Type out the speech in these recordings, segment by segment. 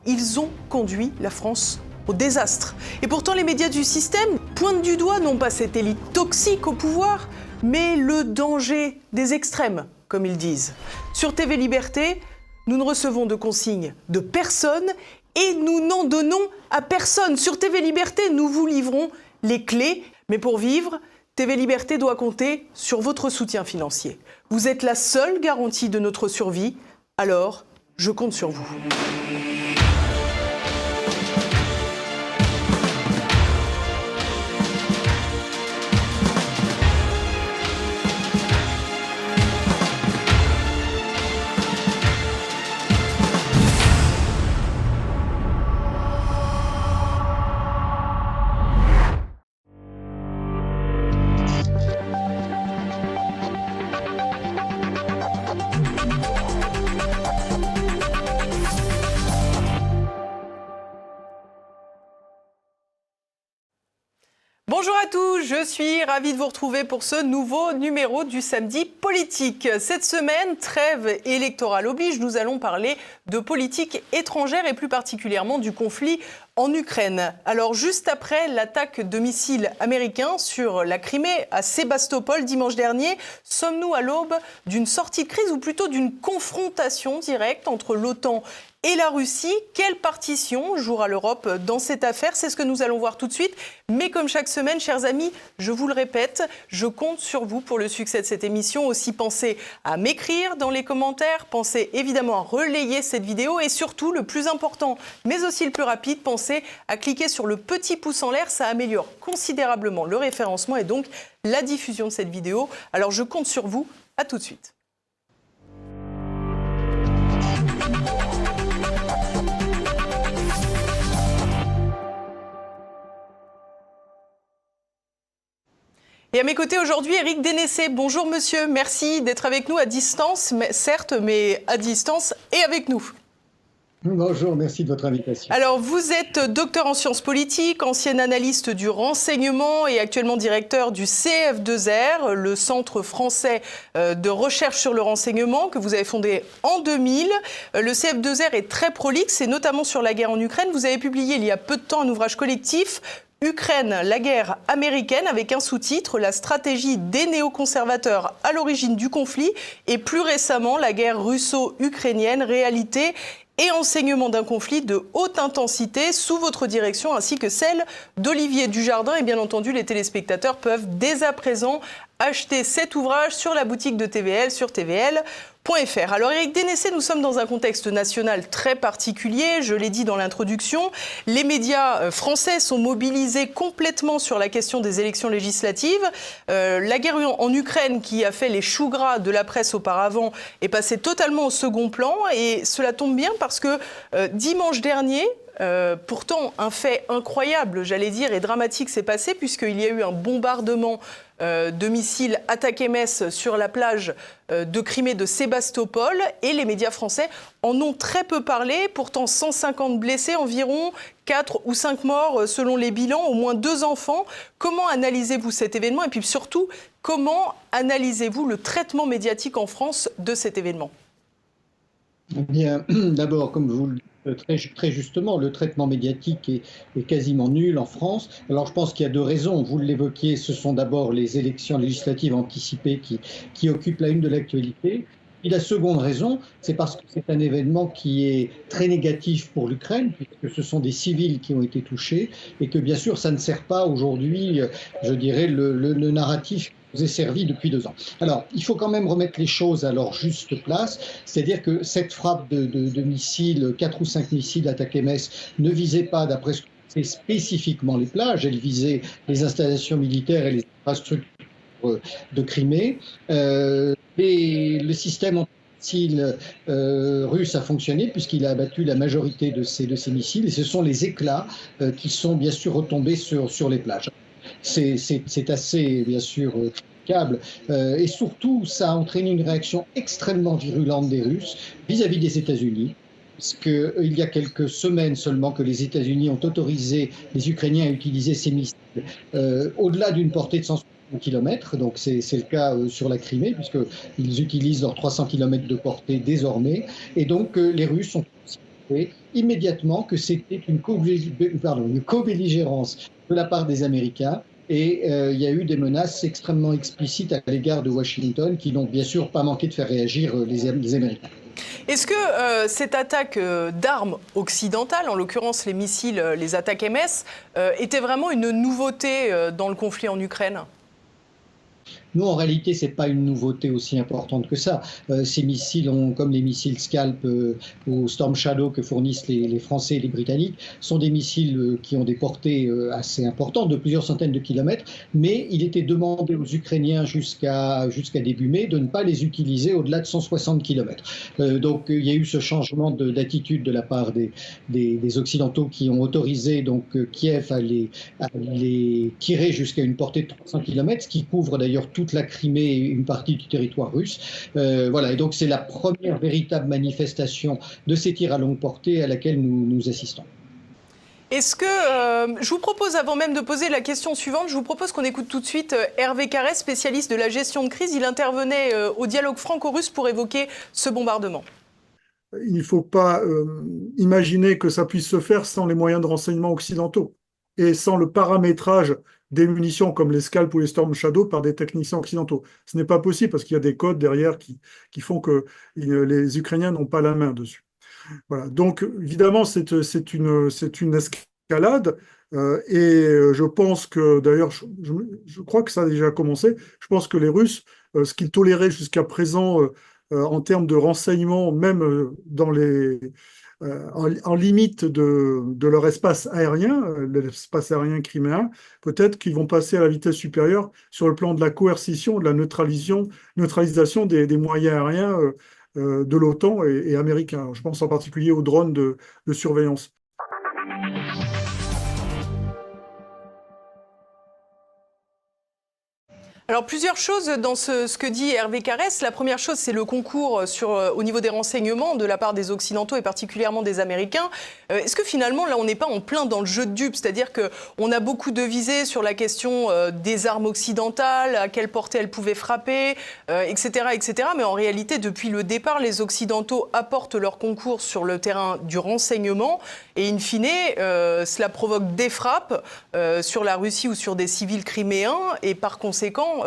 Ils ont conduit la France au désastre. Et pourtant, les médias du système pointent du doigt non pas cette élite toxique au pouvoir, mais le danger des extrêmes, comme ils disent. Sur TV Liberté, nous ne recevons de consignes de personne et nous n'en donnons à personne. Sur TV Liberté, nous vous livrons les clés. Mais pour vivre, TV Liberté doit compter sur votre soutien financier. Vous êtes la seule garantie de notre survie, alors je compte sur vous. Bonjour à tous, je suis ravie de vous retrouver pour ce nouveau numéro du Samedi Politique. Cette semaine, trêve électorale oblige, nous allons parler de politique étrangère et plus particulièrement du conflit en Ukraine. Alors juste après l'attaque de missiles américains sur la Crimée à Sébastopol dimanche dernier, sommes-nous à l'aube d'une sortie de crise ou plutôt d'une confrontation directe entre l'OTAN et la Russie? Quelle partition jouera l'Europe dans cette affaire? C'est ce que nous allons voir tout de suite. Mais comme chaque semaine, chers amis, je vous le répète, je compte sur vous pour le succès de cette émission. Aussi, pensez à m'écrire dans les commentaires, pensez évidemment à relayer cette vidéo et surtout, le plus important, mais aussi le plus rapide, pensez à cliquer sur le petit pouce en l'air. Ça améliore considérablement le référencement et donc la diffusion de cette vidéo. Alors, je compte sur vous. À tout de suite. Et à mes côtés aujourd'hui, Éric Dénessé. Bonjour monsieur, merci d'être avec nous à distance, certes, mais à distance et avec nous. Bonjour, merci de votre invitation. Alors, vous êtes docteur en sciences politiques, ancien analyste du renseignement et actuellement directeur du CF2R, le Centre français de recherche sur le renseignement que vous avez fondé en 2000. Le CF2R est très prolixe et notamment sur la guerre en Ukraine. Vous avez publié il y a peu de temps un ouvrage collectif, Ukraine, la guerre américaine, avec un sous-titre, la stratégie des néoconservateurs à l'origine du conflit et plus récemment la guerre russo-ukrainienne, réalité et enseignement d'un conflit de haute intensité sous votre direction ainsi que celle d'Olivier Dujardin. Et bien entendu, les téléspectateurs peuvent dès à présent acheter cet ouvrage sur la boutique de TVL, sur tvl.fr. Alors Éric Dénessé, nous sommes dans un contexte national très particulier, je l'ai dit dans l'introduction. Les médias français sont mobilisés complètement sur la question des élections législatives. La guerre en Ukraine, qui a fait les choux gras de la presse auparavant, est passée totalement au second plan. Et cela tombe bien parce que dimanche dernier, pourtant, un fait incroyable, j'allais dire, et dramatique s'est passé puisqu'il y a eu un bombardement de missiles attaqués-messes sur la plage de Crimée de Sébastopol et les médias français en ont très peu parlé. Pourtant, 150 blessés, environ 4 ou 5 morts selon les bilans, au moins 2 enfants. Comment analysez-vous cet événement et puis surtout, comment analysez-vous le traitement médiatique en France de cet événement? Eh bien, d'abord, comme vous le dites très justement, le traitement médiatique est quasiment nul en France. Alors, je pense qu'il y a 2 raisons. Vous l'évoquiez, ce sont d'abord les élections législatives anticipées qui occupent la une de l'actualité. Et la seconde raison, c'est parce que c'est un événement qui est très négatif pour l'Ukraine, puisque ce sont des civils qui ont été touchés, et que bien sûr, ça ne sert pas aujourd'hui, je dirais, le narratif qui nous est servi depuis 2 ans. Alors, il faut quand même remettre les choses à leur juste place, c'est-à-dire que cette frappe de missiles, 4 ou 5 missiles attaqués Metz, ne visait pas, d'après ce que c'est spécifiquement les plages, elle visait les installations militaires et les infrastructures de Crimée. Le système anti-missile russe a fonctionné puisqu'il a abattu la majorité de ces missiles et ce sont les éclats qui sont bien sûr retombés sur les plages. C'est assez bien sûr critiquable et surtout ça a entraîné une réaction extrêmement virulente des Russes vis-à-vis des États-Unis. Parce qu'il y a quelques semaines seulement que les États-Unis ont autorisé les Ukrainiens à utiliser ces missiles au-delà d'une portée de 160 km, donc c'est le cas sur la Crimée, puisqu'ils utilisent leurs 300 km de portée désormais, et donc les Russes ont considéré immédiatement que c'était une co-belligérance de la part des Américains. Et il y a eu des menaces extrêmement explicites à l'égard de Washington qui n'ont bien sûr pas manqué de faire réagir les Américains. Est-ce que cette attaque d'armes occidentales, en l'occurrence les missiles, les attaques MS, était vraiment une nouveauté dans le conflit en Ukraine ? Nous, en réalité, ce n'est pas une nouveauté aussi importante que ça. Ces missiles, comme les missiles Scalp ou Storm Shadow que fournissent les Français et les Britanniques, sont des missiles qui ont des portées assez importantes, de plusieurs centaines de kilomètres, mais il était demandé aux Ukrainiens jusqu'à début mai de ne pas les utiliser au-delà de 160 kilomètres. Donc, il y a eu ce changement d'attitude de la part des Occidentaux qui ont autorisé donc, Kiev à les tirer jusqu'à une portée de 300 kilomètres, ce qui couvre d'ailleurs toute la Crimée et une partie du territoire russe. Voilà, et donc c'est la première véritable manifestation de ces tirs à longue portée à laquelle nous assistons. Est-ce que, je vous propose, avant même de poser la question suivante, je vous propose qu'on écoute tout de suite Hervé Carrès, spécialiste de la gestion de crise. Il intervenait au dialogue franco-russe pour évoquer ce bombardement. Il ne faut pas imaginer que ça puisse se faire sans les moyens de renseignement occidentaux et sans le paramétrage des munitions comme les Scalp ou les Storm Shadow par des techniciens occidentaux. Ce n'est pas possible parce qu'il y a des codes derrière qui font que les Ukrainiens n'ont pas la main dessus. Voilà. Donc, évidemment, c'est une escalade et je pense que, d'ailleurs, je crois que ça a déjà commencé. Je pense que les Russes, ce qu'ils toléraient jusqu'à présent en termes de renseignements, même dans en limite de leur espace aérien, l'espace aérien criméen, peut-être qu'ils vont passer à la vitesse supérieure sur le plan de la coercition, de la neutralisation des moyens aériens de l'OTAN et américains. Je pense en particulier aux drones de surveillance. Alors, plusieurs choses dans ce que dit Hervé Carrès. La première chose, c'est le concours au niveau des renseignements de la part des Occidentaux et particulièrement des Américains. Est-ce que finalement, là, on n'est pas en plein dans le jeu de dupes ? C'est-à-dire qu'on a beaucoup devisé sur la question des armes occidentales, à quelle portée elles pouvaient frapper, etc., etc. Mais en réalité, depuis le départ, les Occidentaux apportent leur concours sur le terrain du renseignement. Et in fine, cela provoque des frappes sur la Russie ou sur des civils criméens. Et par conséquent,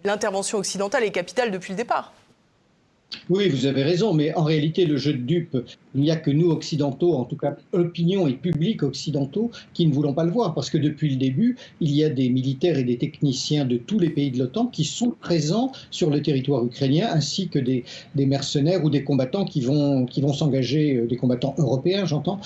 l'intervention occidentale est capitale depuis le départ. Oui, vous avez raison, mais en réalité, le jeu de dupes, il n'y a que nous occidentaux, en tout cas opinion et public occidentaux, qui ne voulons pas le voir, parce que depuis le début, il y a des militaires et des techniciens de tous les pays de l'OTAN qui sont présents sur le territoire ukrainien, ainsi que des mercenaires ou des combattants qui vont s'engager, des combattants européens, j'entends,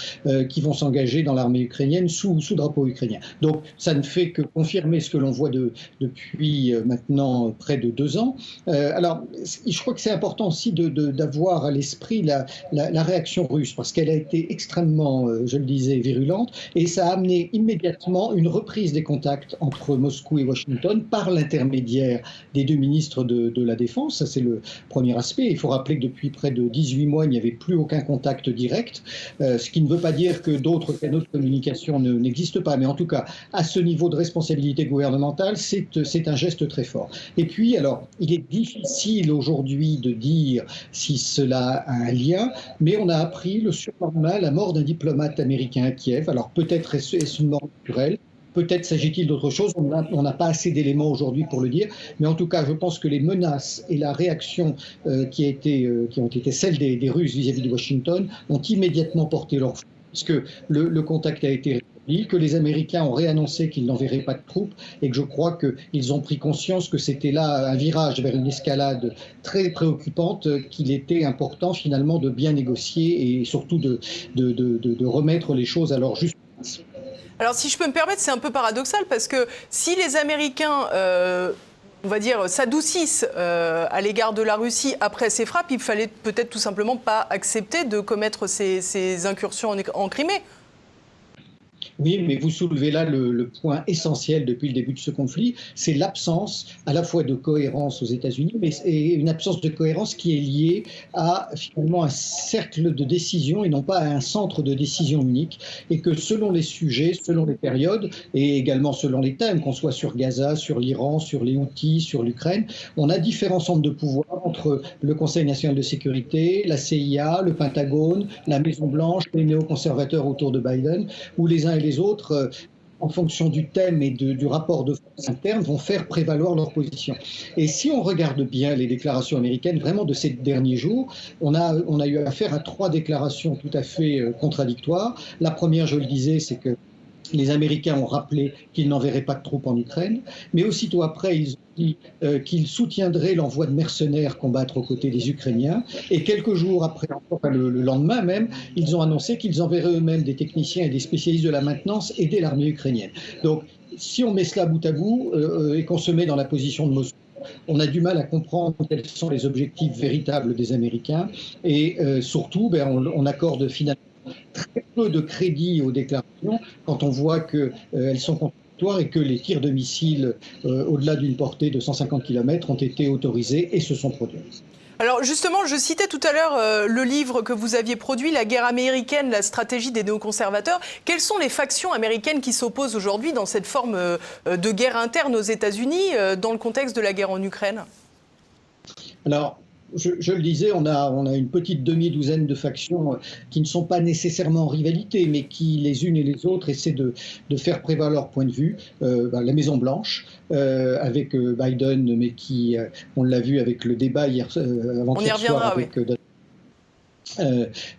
qui vont s'engager dans l'armée ukrainienne sous drapeau ukrainien. Donc, ça ne fait que confirmer ce que l'on voit depuis maintenant près de 2 ans. Alors, je crois que c'est important aussi d'avoir à l'esprit la réaction russe, parce qu'elle a été extrêmement, je le disais, virulente, et ça a amené immédiatement une reprise des contacts entre Moscou et Washington par l'intermédiaire des 2 ministres de la Défense. Ça, c'est le premier aspect. Il faut rappeler que depuis près de 18 mois, il n'y avait plus aucun contact direct, ce qui ne veut pas dire que d'autres canaux de communication n'existent pas, mais en tout cas, à ce niveau de responsabilité gouvernementale, c'est un geste très fort. Et puis, alors, il est difficile aujourd'hui de dire si cela a un lien, mais on a appris le surlendemain la mort d'un diplomate américain à Kiev. Alors peut-être est-ce une mort naturelle, peut-être s'agit-il d'autre chose, on n'a pas assez d'éléments aujourd'hui pour le dire, mais en tout cas je pense que les menaces et la réaction qui ont été celles des Russes vis-à-vis de Washington ont immédiatement porté leur fruit, puisque le contact a été que les Américains ont réannoncé qu'ils n'enverraient pas de troupes et que je crois qu'ils ont pris conscience que c'était là un virage vers une escalade très préoccupante, qu'il était important finalement de bien négocier et surtout de remettre les choses à leur juste place. Alors si je peux me permettre, c'est un peu paradoxal parce que si les Américains on va dire, s'adoucissent à l'égard de la Russie après ces frappes, il fallait peut-être tout simplement pas accepter de commettre ces incursions en Crimée. Oui, mais vous soulevez là le point essentiel depuis le début de ce conflit, c'est l'absence à la fois de cohérence aux États-Unis, mais et une absence de cohérence qui est liée à finalement un cercle de décision et non pas à un centre de décision unique, et que selon les sujets, selon les périodes et également selon les thèmes, qu'on soit sur Gaza, sur l'Iran, sur les Houthis, sur l'Ukraine, on a différents centres de pouvoir entre le Conseil national de sécurité, la CIA, le Pentagone, la Maison-Blanche, les néoconservateurs autour de Biden, où les uns et les autres, en fonction du thème et du rapport de force interne, vont faire prévaloir leur position. Et si on regarde bien les déclarations américaines, vraiment de ces derniers jours, on a eu affaire à 3 déclarations tout à fait contradictoires. La première, je le disais, c'est que les Américains ont rappelé qu'ils n'enverraient pas de troupes en Ukraine, mais aussitôt après, ils ont dit qu'ils soutiendraient l'envoi de mercenaires combattre aux côtés des Ukrainiens. Et quelques jours après, le lendemain même, ils ont annoncé qu'ils enverraient eux-mêmes des techniciens et des spécialistes de la maintenance aider l'armée ukrainienne. Donc, si on met cela bout à bout et qu'on se met dans la position de Moscou, on a du mal à comprendre quels sont les objectifs véritables des Américains. Et surtout, on accorde finalement très peu de crédit aux déclarations quand on voit qu'elles sont contradictoires et que les tirs de missiles au-delà d'une portée de 150 km ont été autorisés et se sont produits. Alors justement, je citais tout à l'heure le livre que vous aviez produit, La guerre américaine, la stratégie des néoconservateurs. Quelles sont les factions américaines qui s'opposent aujourd'hui dans cette forme de guerre interne aux États-Unis dans le contexte de la guerre en Ukraine ? Alors, je le disais, on a une petite demi-douzaine de factions qui ne sont pas nécessairement en rivalité, mais qui, les unes et les autres, essaient de faire prévaloir leur point de vue. La Maison-Blanche, avec Biden, mais qui, on l'a vu avec le débat avant-hier soir avec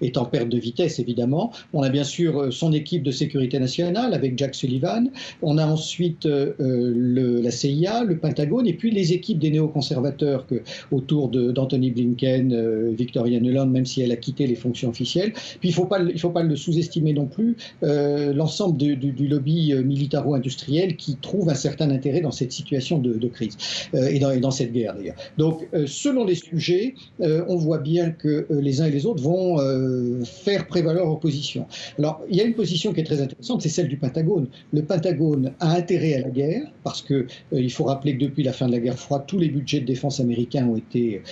est en perte de vitesse, évidemment. On a bien sûr son équipe de sécurité nationale avec Jack Sullivan. On a ensuite la CIA, le Pentagone, et puis les équipes des néoconservateurs autour d'Anthony Blinken, Victoria Nuland, même si elle a quitté les fonctions officielles. Puis il ne faut pas le sous-estimer non plus, l'ensemble du lobby militaro-industriel qui trouve un certain intérêt dans cette situation de crise et dans cette guerre, d'ailleurs. Donc, selon les sujets, on voit bien que les uns et les autres vont faire prévaloir leur position. Alors, il y a une position qui est très intéressante, c'est celle du Pentagone. Le Pentagone a intérêt à la guerre, parce qu'il faut rappeler que depuis la fin de la guerre froide, tous les budgets de défense américains ont été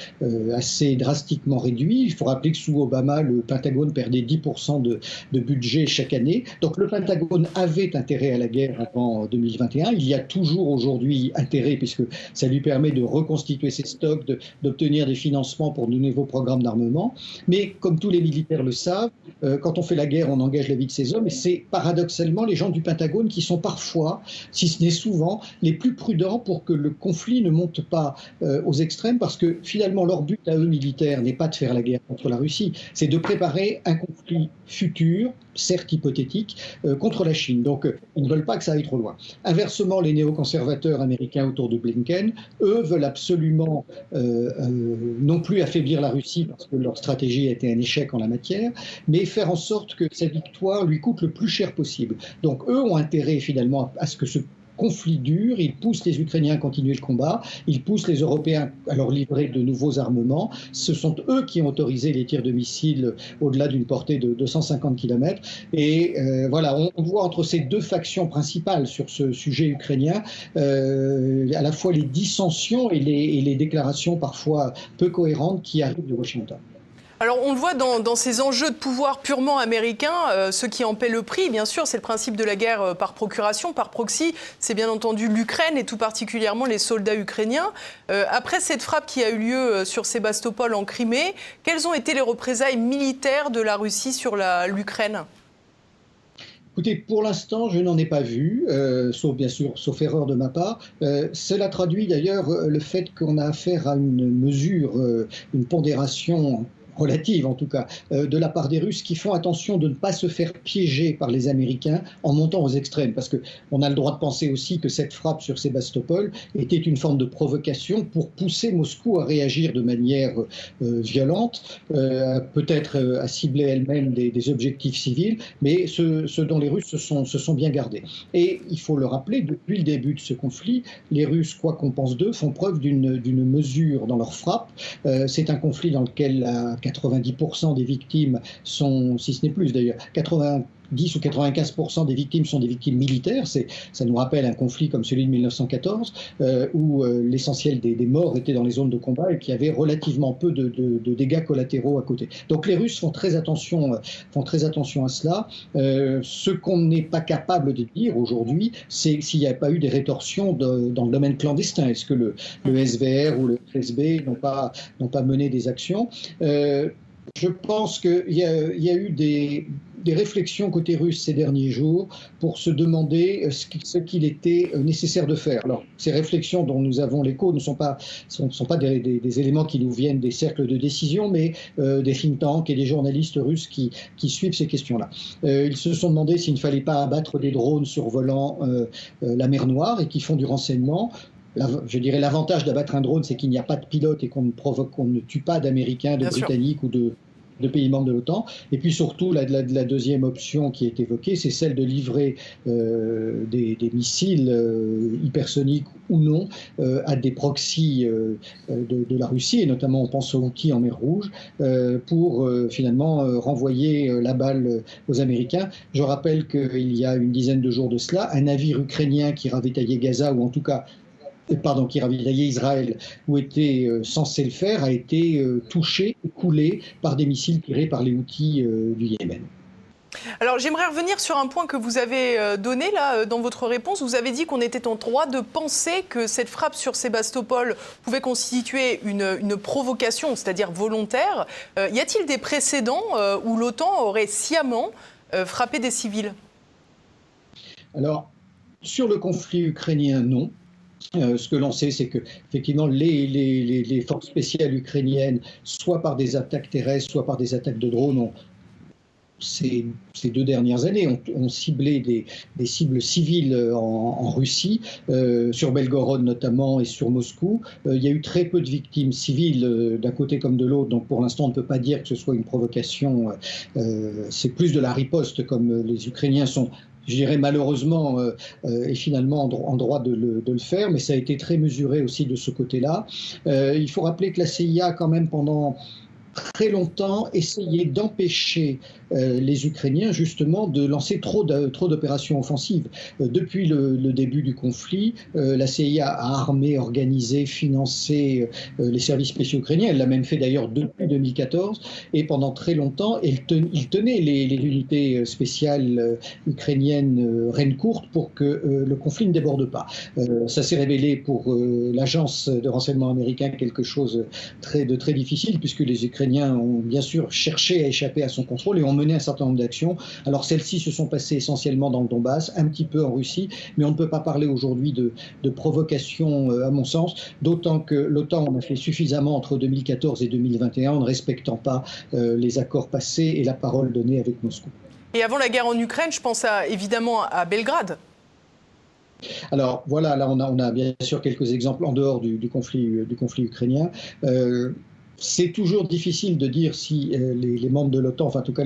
assez drastiquement réduits. Il faut rappeler que sous Obama, le Pentagone perdait 10% de budget chaque année. Donc, le Pentagone avait intérêt à la guerre avant 2021. Il y a toujours aujourd'hui intérêt, puisque ça lui permet de reconstituer ses stocks, d'obtenir des financements pour de nouveaux programmes d'armement. Mais comme tous les militaires le savent, quand on fait la guerre, on engage la vie de ses hommes. Et c'est paradoxalement les gens du Pentagone qui sont parfois, si ce n'est souvent, les plus prudents pour que le conflit ne monte pas aux extrêmes, parce que finalement, leur but à eux militaires n'est pas de faire la guerre contre la Russie, c'est de préparer un conflit futur, certes hypothétique, contre la Chine. Donc, ils ne veulent pas que ça aille trop loin. Inversement, les néoconservateurs américains autour de Blinken, eux, veulent absolument non plus affaiblir la Russie, parce que leur stratégie a été un échec en la matière, mais faire en sorte que sa victoire lui coûte le plus cher possible. Donc, eux ont intérêt finalement à ce que ce conflit dure, ils poussent les Ukrainiens à continuer le combat, ils poussent les Européens à leur livrer de nouveaux armements. Ce sont eux qui ont autorisé les tirs de missiles au-delà d'une portée de 250 km. Et voilà, on voit entre ces deux factions principales sur ce sujet ukrainien à la fois les dissensions et les déclarations parfois peu cohérentes qui arrivent de Washington. Alors on le voit dans ces enjeux de pouvoir purement américains, ce qui en paie le prix, bien sûr, c'est le principe de la guerre par procuration, par proxy. C'est bien entendu l'Ukraine et tout particulièrement les soldats ukrainiens. Après cette frappe qui a eu lieu sur Sébastopol en Crimée, quelles ont été les représailles militaires de la Russie sur l'Ukraine ? Écoutez, pour l'instant, je n'en ai pas vu, sauf bien sûr, sauf erreur de ma part. Cela traduit d'ailleurs le fait qu'on a affaire à une mesure, une pondération relative en tout cas, de la part des Russes qui font attention de ne pas se faire piéger par les Américains en montant aux extrêmes. Parce qu'on a le droit de penser aussi que cette frappe sur Sébastopol était une forme de provocation pour pousser Moscou à réagir de manière violente, peut-être à cibler elle-même des objectifs civils, mais ce dont les Russes se sont bien gardés. Et il faut le rappeler, depuis le début de ce conflit, les Russes, quoi qu'on pense d'eux, font preuve d'une mesure dans leur frappe. C'est un conflit dans lequel 90% des victimes sont, si ce n'est plus d'ailleurs, 90 ou 95% des victimes sont des victimes militaires. Ça nous rappelle un conflit comme celui de 1914, où l'essentiel des morts étaient dans les zones de combat et qu'il y avait relativement peu de dégâts collatéraux à côté. Donc les Russes font très attention à cela. Ce qu'on n'est pas capable de dire aujourd'hui, c'est s'il n'y a pas eu des rétorsions dans le domaine clandestin. Est-ce que le SVR ou le FSB n'ont pas mené des actions? Je pense qu'il y a eu des réflexions côté russe ces derniers jours pour se demander ce qu'il était nécessaire de faire. Alors, ces réflexions dont nous avons l'écho ne sont pas des éléments qui nous viennent des cercles de décision, mais des think tanks et des journalistes russes qui suivent ces questions-là. Ils se sont demandé s'il ne fallait pas abattre des drones survolant la mer Noire et qui font du renseignement. Je dirais l'avantage d'abattre un drone, c'est qu'il n'y a pas de pilote et qu'on ne tue pas d'Américains, de Britanniques ou de pays membres de l'OTAN. Et puis surtout, la deuxième option qui est évoquée, c'est celle de livrer des missiles hypersoniques ou non à des proxys de la Russie, et notamment on pense aux Houthis en mer Rouge, pour finalement renvoyer la balle aux Américains. Je rappelle qu'il y a une dizaine de jours de cela, un navire ukrainien qui ravitaillait Gaza, ou en tout cas qui ravitaillait Israël, ou était censé le faire, a été touché et coulé par des missiles tirés par les Houthis du Yémen. Alors j'aimerais revenir sur un point que vous avez donné là dans votre réponse. Vous avez dit qu'on était en droit de penser que cette frappe sur Sébastopol pouvait constituer une provocation, c'est-à-dire volontaire. Y a-t-il des précédents où l'OTAN aurait sciemment frappé des civils? Alors, sur le conflit ukrainien, non. Ce que l'on sait, c'est que effectivement les forces spéciales ukrainiennes, soit par des attaques terrestres, soit par des attaques de drones, ces 2 dernières années, ont ciblé des cibles civiles en Russie, sur Belgorod notamment et sur Moscou. Il y a eu très peu de victimes civiles d'un côté comme de l'autre, donc pour l'instant on ne peut pas dire que ce soit une provocation. C'est plus de la riposte, comme les Ukrainiens sont, je dirais malheureusement, et finalement en droit de le faire, mais ça a été très mesuré aussi de ce côté-là. Il faut rappeler que la CIA, quand même, pendant très longtemps, essayé d'empêcher les Ukrainiens justement de lancer trop d'opérations offensives. Depuis le début du conflit, la CIA a armé, organisé, financé les services spéciaux ukrainiens. Elle l'a même fait d'ailleurs depuis 2014, et pendant très longtemps, il tenait les unités spéciales ukrainiennes reines courtes pour que le conflit ne déborde pas. Ça s'est révélé pour l'agence de renseignement américain quelque chose de très difficile, puisque les Ukrainiens ont bien sûr cherché à échapper à son contrôle et ont mené un certain nombre d'actions. Alors celles-ci se sont passées essentiellement dans le Donbass, un petit peu en Russie, mais on ne peut pas parler aujourd'hui de provocation à mon sens, d'autant que l'OTAN en a fait suffisamment entre 2014 et 2021 en ne respectant pas les accords passés et la parole donnée avec Moscou. Et avant la guerre en Ukraine, je pense évidemment à Belgrade. Alors voilà, là on a bien sûr quelques exemples en dehors du conflit ukrainien. C'est toujours difficile de dire si les membres de l'OTAN, enfin en tout cas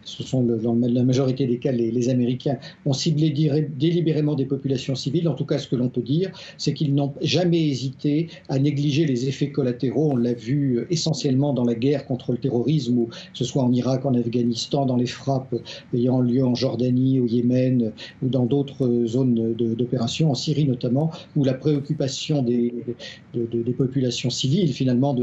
ce sont dans la majorité des cas les Américains, ont ciblé délibérément des populations civiles. En tout cas, ce que l'on peut dire, c'est qu'ils n'ont jamais hésité à négliger les effets collatéraux. On l'a vu essentiellement dans la guerre contre le terrorisme, ou que ce soit en Irak, en Afghanistan, dans les frappes ayant lieu en Jordanie, au Yémen, ou dans d'autres zones d'opération, en Syrie notamment, où la préoccupation des populations civiles finalement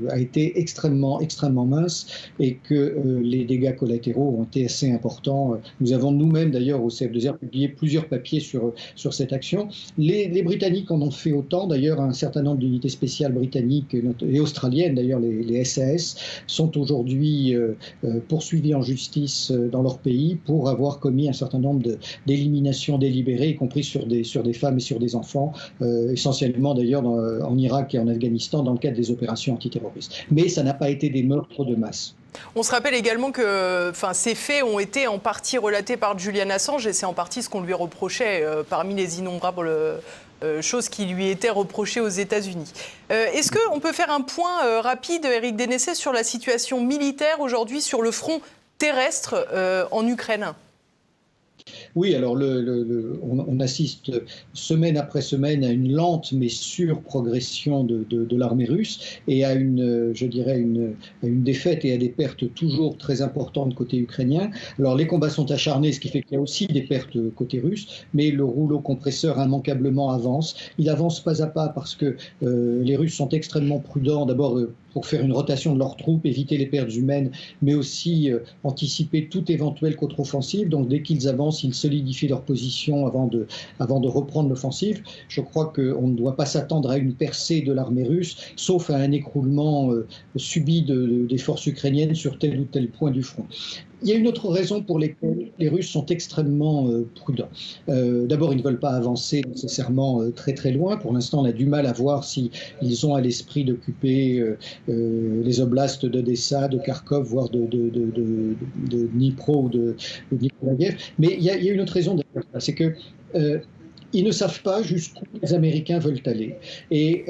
a été extrêmement mince, et que les dégâts collatéraux ont été assez importants. Nous avons nous-mêmes d'ailleurs au CF2R publié plusieurs papiers sur cette action. Les Britanniques en ont fait autant. D'ailleurs, un certain nombre d'unités spéciales britanniques et australiennes, d'ailleurs les SAS, sont aujourd'hui poursuivis en justice dans leur pays pour avoir commis un certain nombre d'éliminations délibérées, y compris sur des femmes et sur des enfants, essentiellement d'ailleurs en Irak et en Afghanistan dans le cadre des opérations antiterroristes. Mais ça n'a pas été des meurtres de masse. On se rappelle également que ces faits ont été en partie relatés par Julian Assange, et c'est en partie ce qu'on lui reprochait parmi les innombrables choses qui lui étaient reprochées aux États-Unis. Est-ce qu'on peut faire un point rapide, Éric Dénessé, sur la situation militaire aujourd'hui sur le front terrestre en Ukraine ? Oui, alors on assiste semaine après semaine à une lente mais sûre progression de l'armée russe et à je dirais, à une défaite et à des pertes toujours très importantes côté ukrainien. Alors les combats sont acharnés, ce qui fait qu'il y a aussi des pertes côté russe, mais le rouleau compresseur immanquablement avance. Il avance pas à pas parce que les Russes sont extrêmement prudents, d'abord pour faire une rotation de leurs troupes, éviter les pertes humaines, mais aussi anticiper toute éventuelle contre-offensive. Donc dès qu'ils avancent, ils solidifient leur position avant de reprendre l'offensive. Je crois qu'on ne doit pas s'attendre à une percée de l'armée russe, sauf à un écroulement subi des forces ukrainiennes sur tel ou tel point du front. Il y a une autre raison pour laquelle les Russes sont extrêmement prudents. D'abord, ils ne veulent pas avancer nécessairement très très loin. Pour l'instant, on a du mal à voir s'ils ont à l'esprit d'occuper les oblasts d'Odessa, de Kharkov, voire de Dnipro ou de Nikolaïev. Mais il y a une autre raison derrière ça, c'est que ils ne savent pas jusqu'où les Américains veulent aller. Et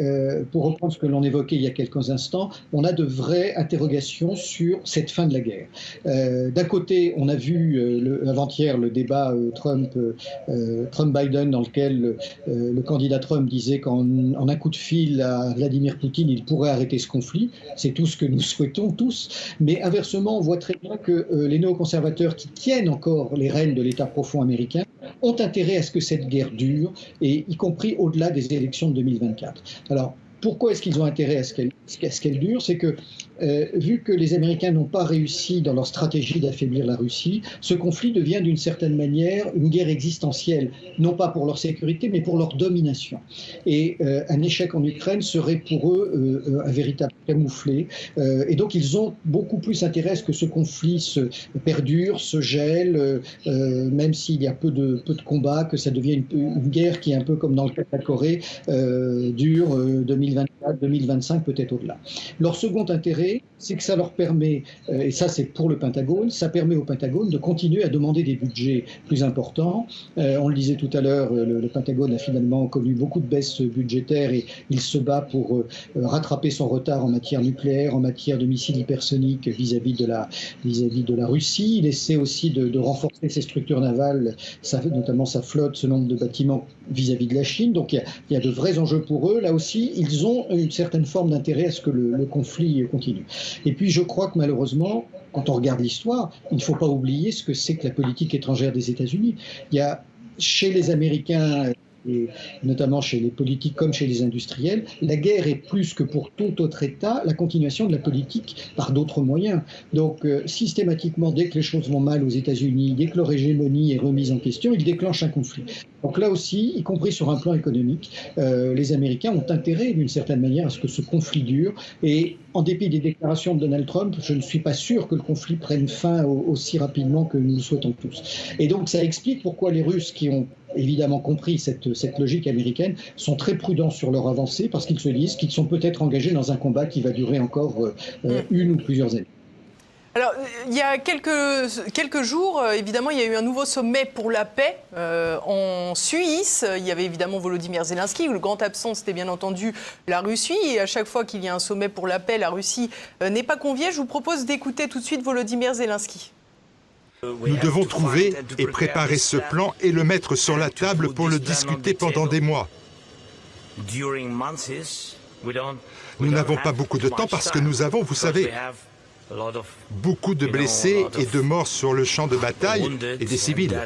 pour reprendre ce que l'on évoquait il y a quelques instants, on a de vraies interrogations sur cette fin de la guerre. D'un côté, on a vu avant-hier le débat Trump-Biden dans lequel le candidat Trump disait qu'en un coup de fil à Vladimir Poutine, il pourrait arrêter ce conflit. C'est tout ce que nous souhaitons tous. Mais inversement, on voit très bien que les néoconservateurs qui tiennent encore les rênes de l'État profond américain ont intérêt à ce que cette guerre dure, et y compris au-delà des élections de 2024. Alors, pourquoi est-ce qu'ils ont intérêt à ce qu'elle dure? C'est que, vu que les Américains n'ont pas réussi dans leur stratégie d'affaiblir la Russie, ce conflit devient d'une certaine manière une guerre existentielle, non pas pour leur sécurité, mais pour leur domination. Et un échec en Ukraine serait pour eux un véritable camouflet. Et donc, ils ont beaucoup plus intérêt à ce que ce conflit se perdure, se gèle, même s'il y a peu de combats, que ça devienne une guerre qui est un peu comme dans le cas de la Corée, dure 2024, 2025, peut-être au-delà. Leur second intérêt, c'est que ça leur permet, et ça c'est pour le Pentagone, ça permet au Pentagone de continuer à demander des budgets plus importants. On le disait tout à l'heure, le Pentagone a finalement connu beaucoup de baisses budgétaires et il se bat pour rattraper son retard en matière nucléaire, en matière de missiles hypersoniques vis-à-vis de la Russie. Il essaie aussi de renforcer ses structures navales, notamment sa flotte, ce nombre de bâtiments vis-à-vis de la Chine. Donc il y a de vrais enjeux pour eux. Là aussi, ils ont une certaine forme d'intérêt à ce que le conflit continue. Et puis je crois que malheureusement, quand on regarde l'histoire, il ne faut pas oublier ce que c'est que la politique étrangère des États-Unis. Il y a chez les Américains, et notamment chez les politiques comme chez les industriels, la guerre est plus que pour tout autre État la continuation de la politique par d'autres moyens. Donc systématiquement, dès que les choses vont mal aux États-Unis, dès que leur hégémonie est remise en question, ils déclenchent un conflit. Donc là aussi, y compris sur un plan économique, les Américains ont intérêt d'une certaine manière à ce que ce conflit dure. Et en dépit des déclarations de Donald Trump, je ne suis pas sûr que le conflit prenne fin aussi rapidement que nous le souhaitons tous. Et donc ça explique pourquoi les Russes, qui ont évidemment compris cette logique américaine, sont très prudents sur leur avancée, parce qu'ils se disent qu'ils sont peut-être engagés dans un combat qui va durer encore une ou plusieurs années. Alors, il y a quelques jours, évidemment, il y a eu un nouveau sommet pour la paix en Suisse. Il y avait évidemment Volodymyr Zelensky, où le grand absent, c'était bien entendu la Russie. Et à chaque fois qu'il y a un sommet pour la paix, la Russie n'est pas conviée. Je vous propose d'écouter tout de suite Volodymyr Zelensky. Nous devons trouver et préparer ce plan et le mettre sur la table pour le discuter pendant des mois. Nous n'avons pas beaucoup de temps parce que nous avons, vous savez, beaucoup de blessés et de morts sur le champ de bataille et des civils.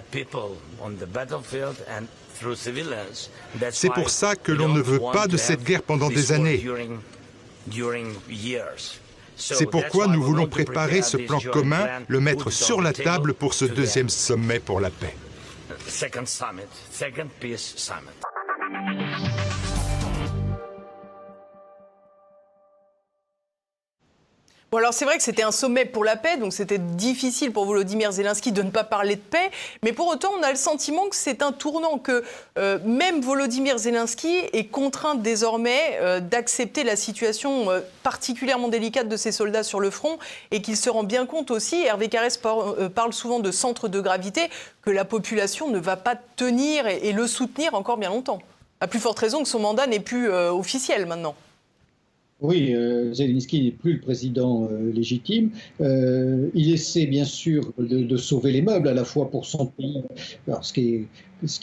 C'est pour ça que l'on ne veut pas de cette guerre pendant des années. C'est pourquoi nous voulons préparer ce plan commun, le mettre sur la table pour ce deuxième sommet pour la paix. Bon, alors c'est vrai que c'était un sommet pour la paix, donc c'était difficile pour Volodymyr Zelensky de ne pas parler de paix, mais pour autant on a le sentiment que c'est un tournant, que même Volodymyr Zelensky est contraint désormais d'accepter la situation particulièrement délicate de ses soldats sur le front, et qu'il se rend bien compte aussi, Hervé Carrès parle souvent de centre de gravité, que la population ne va pas tenir et le soutenir encore bien longtemps. À plus forte raison que son mandat n'est plus officiel maintenant. Oui, Zelensky n'est plus le président légitime. Il essaie bien sûr de sauver les meubles à la fois pour son pays, alors ce qui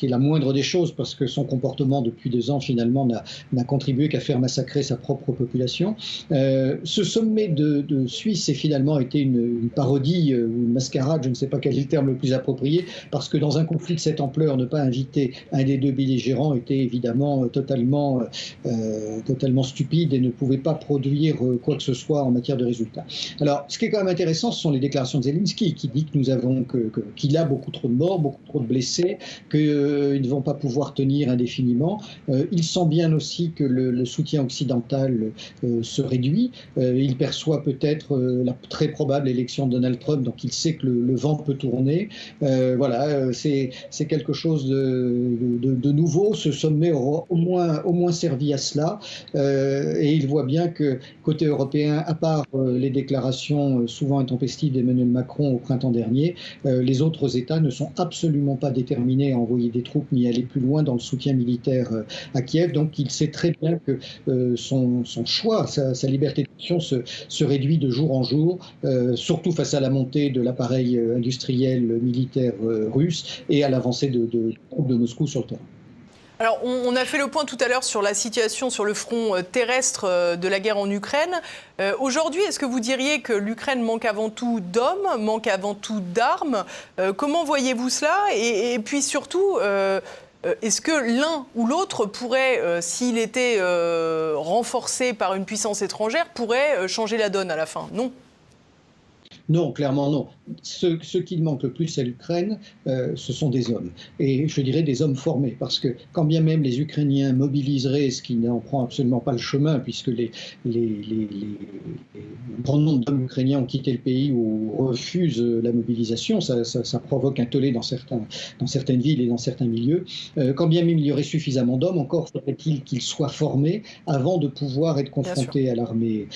est la moindre des choses parce que son comportement depuis 2 ans finalement n'a contribué qu'à faire massacrer sa propre population. Ce sommet de Suisse a finalement été une parodie ou une mascarade, je ne sais pas quel est le terme le plus approprié, parce que dans un conflit de cette ampleur, ne pas inviter un des deux belligérants était évidemment totalement stupide et ne pouvait pas produire quoi que ce soit en matière de résultats. Alors, ce qui est quand même intéressant, ce sont les déclarations de Zelensky, qui dit qu'il a beaucoup trop de morts, beaucoup trop de blessés, qu'ils ne vont pas pouvoir tenir indéfiniment. Il sent bien aussi que le soutien occidental se réduit. Il perçoit peut-être la très probable élection de Donald Trump, donc il sait que le vent peut tourner. Voilà, c'est quelque chose de nouveau. Ce sommet aura au moins servi à cela. Et il voit bien que côté européen, à part les déclarations souvent intempestives d'Emmanuel Macron au printemps dernier, les autres États ne sont absolument pas déterminés à envoyer des troupes ni à aller plus loin dans le soutien militaire à Kiev. Donc il sait très bien que son choix, sa liberté d'action se réduit de jour en jour, surtout face à la montée de l'appareil industriel militaire russe et à l'avancée de troupes de Moscou sur le terrain. Alors, on a fait le point tout à l'heure sur la situation sur le front terrestre de la guerre en Ukraine. Aujourd'hui, est-ce que vous diriez que l'Ukraine manque avant tout d'hommes, manque avant tout d'armes? Comment voyez-vous cela? Et puis surtout, est-ce que l'un ou l'autre pourrait, s'il était renforcé par une puissance étrangère, pourrait changer la donne à la fin? Non. Non, clairement non. Ce qui manque le plus à l'Ukraine, ce sont des hommes. Et je dirais des hommes formés. Parce que quand bien même les Ukrainiens mobiliseraient, ce qui n'en prend absolument pas le chemin, puisque le grand nombre d'hommes ukrainiens ont quitté le pays ou refusent la mobilisation, ça provoque un tollé dans certaines villes et dans certains milieux. Quand bien même il y aurait suffisamment d'hommes, encore faudrait-il qu'ils soient formés avant de pouvoir être confrontés à l'armée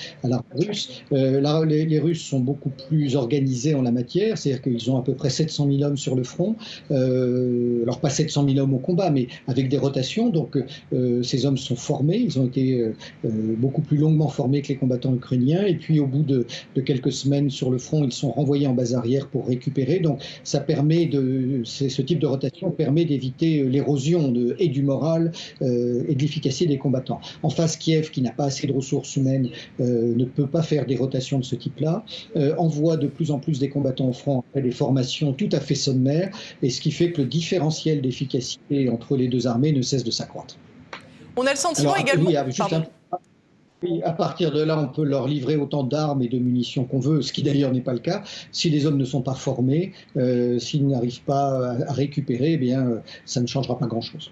russe. Les Russes sont beaucoup plus organisés en la matière, c'est-à-dire qu'ils ont à peu près 700 000 hommes sur le front, alors pas 700 000 hommes au combat, mais avec des rotations, donc ces hommes sont formés, ils ont été beaucoup plus longuement formés que les combattants ukrainiens, et puis au bout de quelques semaines sur le front, ils sont renvoyés en base arrière pour récupérer, donc ça permet ce type de rotation permet d'éviter l'érosion et du moral et de l'efficacité des combattants. En face, Kiev, qui n'a pas assez de ressources humaines, ne peut pas faire des rotations de ce type-là, envoie de plus en plus des combattants au front après des formations tout à fait sommaires, et ce qui fait que le différentiel d'efficacité entre les deux armées ne cesse de s'accroître. On a le sentiment également... Oui, à partir de là, on peut leur livrer autant d'armes et de munitions qu'on veut, ce qui d'ailleurs n'est pas le cas. Si les hommes ne sont pas formés, s'ils n'arrivent pas à récupérer, eh bien, ça ne changera pas grand-chose.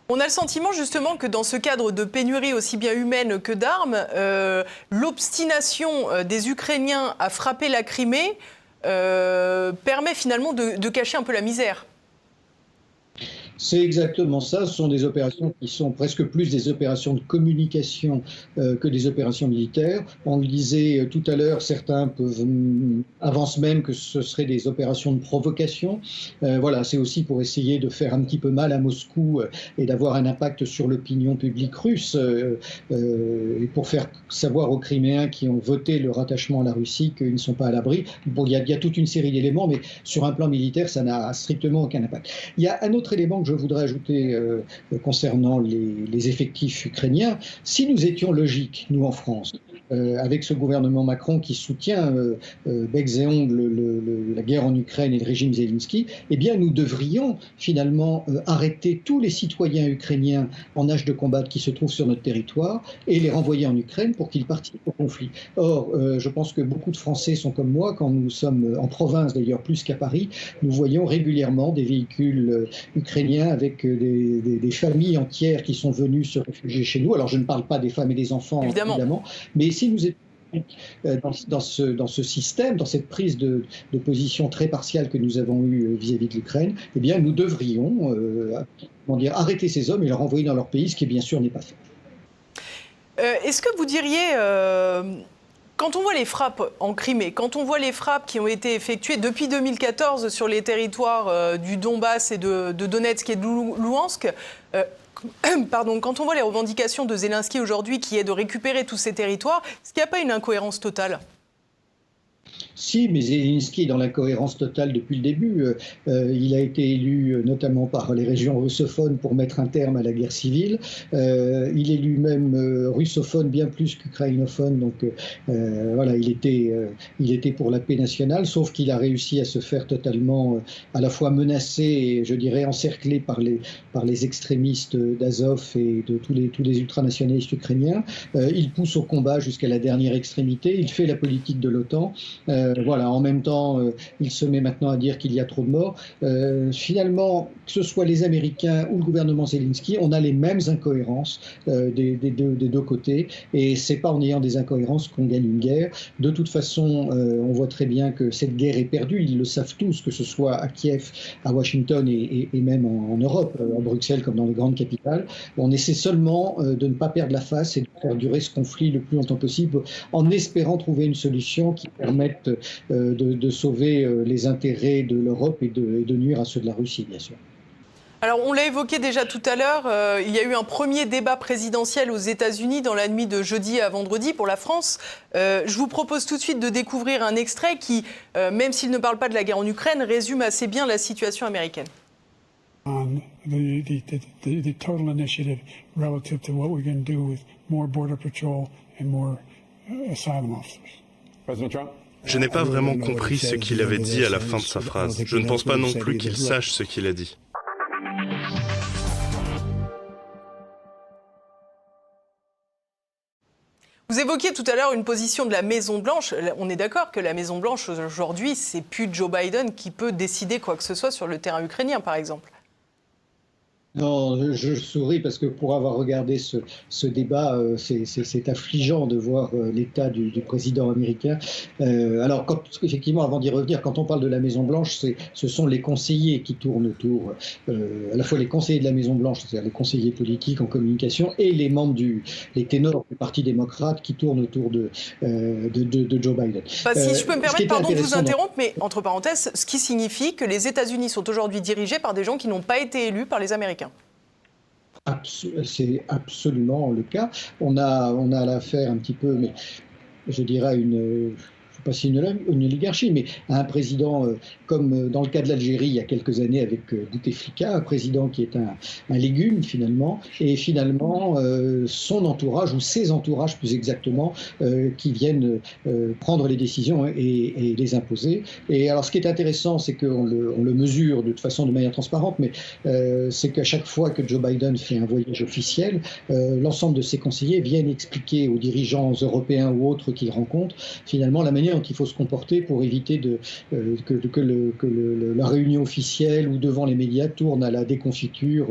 On a le sentiment justement que dans ce cadre de pénurie aussi bien humaine que d'armes, l'obstination des Ukrainiens à frapper la Crimée permet finalement de cacher un peu la misère. C'est exactement ça. Ce sont des opérations qui sont presque plus des opérations de communication que des opérations militaires. On le disait tout à l'heure, certains avancent même que ce seraient des opérations de provocation. Voilà, c'est aussi pour essayer de faire un petit peu mal à Moscou et d'avoir un impact sur l'opinion publique russe et pour faire savoir aux Criméens qui ont voté le rattachement à la Russie qu'ils ne sont pas à l'abri. Bon, il y a toute une série d'éléments, mais sur un plan militaire, ça n'a strictement aucun impact. Il y a un autre élément que je voudrais ajouter concernant les effectifs ukrainiens. Si nous étions logiques, nous en France, avec ce gouvernement Macron qui soutient becs et ongles la guerre en Ukraine et le régime Zelensky, eh bien nous devrions finalement arrêter tous les citoyens ukrainiens en âge de combattre qui se trouvent sur notre territoire et les renvoyer en Ukraine pour qu'ils participent au conflit. Or, je pense que beaucoup de Français sont comme moi, quand nous sommes en province d'ailleurs plus qu'à Paris, nous voyons régulièrement des véhicules ukrainiens avec des familles entières qui sont venues se réfugier chez nous. Alors je ne parle pas des femmes et des enfants, évidemment, mais si nous étions dans ce système, dans cette prise de position très partiale que nous avons eue vis-à-vis de l'Ukraine, eh bien nous devrions arrêter ces hommes et les renvoyer dans leur pays, ce qui bien sûr n'est pas fait. Est-ce que vous diriez... Quand on voit les frappes en Crimée, quand on voit les frappes qui ont été effectuées depuis 2014 sur les territoires du Donbass et de Donetsk et de Louhansk, Pardon, quand on voit les revendications de Zelensky aujourd'hui, qui est de récupérer tous ces territoires, est-ce qu'il n'y a pas une incohérence totale ? Si, mais Zelensky est dans l'incohérence totale depuis le début. Il a été élu notamment par les régions russophones pour mettre un terme à la guerre civile. Il est lui-même russophone bien plus qu'ukrainophone, donc voilà, il était pour la paix nationale, sauf qu'il a réussi à se faire totalement à la fois menacé et, je dirais, encerclé par les extrémistes d'Azov et de tous les ultranationalistes ukrainiens. Il pousse au combat jusqu'à la dernière extrémité. Il fait la politique de l'OTAN. Voilà, en même temps, il se met maintenant à dire qu'il y a trop de morts. Finalement, que ce soit les Américains ou le gouvernement Zelensky, on a les mêmes incohérences des deux côtés. Et c'est pas en ayant des incohérences qu'on gagne une guerre. De toute façon, on voit très bien que cette guerre est perdue. Ils le savent tous, que ce soit à Kiev, à Washington et même en Europe, à Bruxelles comme dans les grandes capitales. On essaie seulement de ne pas perdre la face et de faire durer ce conflit le plus longtemps possible en espérant trouver une solution qui permette de sauver les intérêts de l'Europe et de nuire à ceux de la Russie, bien sûr. Alors, on l'a évoqué déjà tout à l'heure, il y a eu un premier débat présidentiel aux États-Unis dans la nuit de jeudi à vendredi pour la France. Je vous propose tout de suite de découvrir un extrait qui, même s'il ne parle pas de la guerre en Ukraine, résume assez bien la situation américaine. The total initiative relative to what we're going to do with more border patrol and more asylum officers. President Trump? Je n'ai pas vraiment compris ce qu'il avait dit à la fin de sa phrase. Je ne pense pas non plus qu'il sache ce qu'il a dit. Vous évoquiez tout à l'heure une position de la Maison-Blanche. On est d'accord que la Maison-Blanche, aujourd'hui, c'est plus Joe Biden qui peut décider quoi que ce soit sur le terrain ukrainien, par exemple. Non, je souris parce que pour avoir regardé ce débat, c'est affligeant de voir l'état du président américain. Alors, effectivement, avant d'y revenir, quand on parle de la Maison-Blanche, ce sont les conseillers qui tournent autour, à la fois les conseillers de la Maison-Blanche, c'est-à-dire les conseillers politiques en communication, et les membres les ténors du Parti démocrate qui tournent autour de Joe Biden. Bah, si je peux me permettre, pardon de vous interrompre, mais entre parenthèses, ce qui signifie que les États-Unis sont aujourd'hui dirigés par des gens qui n'ont pas été élus par les Américains. C'est absolument le cas. On a l'affaire un petit peu, mais je dirais je ne sais pas si une oligarchie, mais un président comme dans le cas de l'Algérie il y a quelques années avec Bouteflika, un président qui est un légume finalement, et finalement son entourage, ou ses entourages plus exactement, qui viennent prendre les décisions et les imposer. Et alors ce qui est intéressant, c'est qu'on le mesure de toute façon de manière transparente, mais c'est qu'à chaque fois que Joe Biden fait un voyage officiel, l'ensemble de ses conseillers viennent expliquer aux dirigeants européens ou autres qu'il rencontre finalement la manière dont il faut se comporter pour éviter que la réunion officielle ou devant les médias tourne à la déconfiture.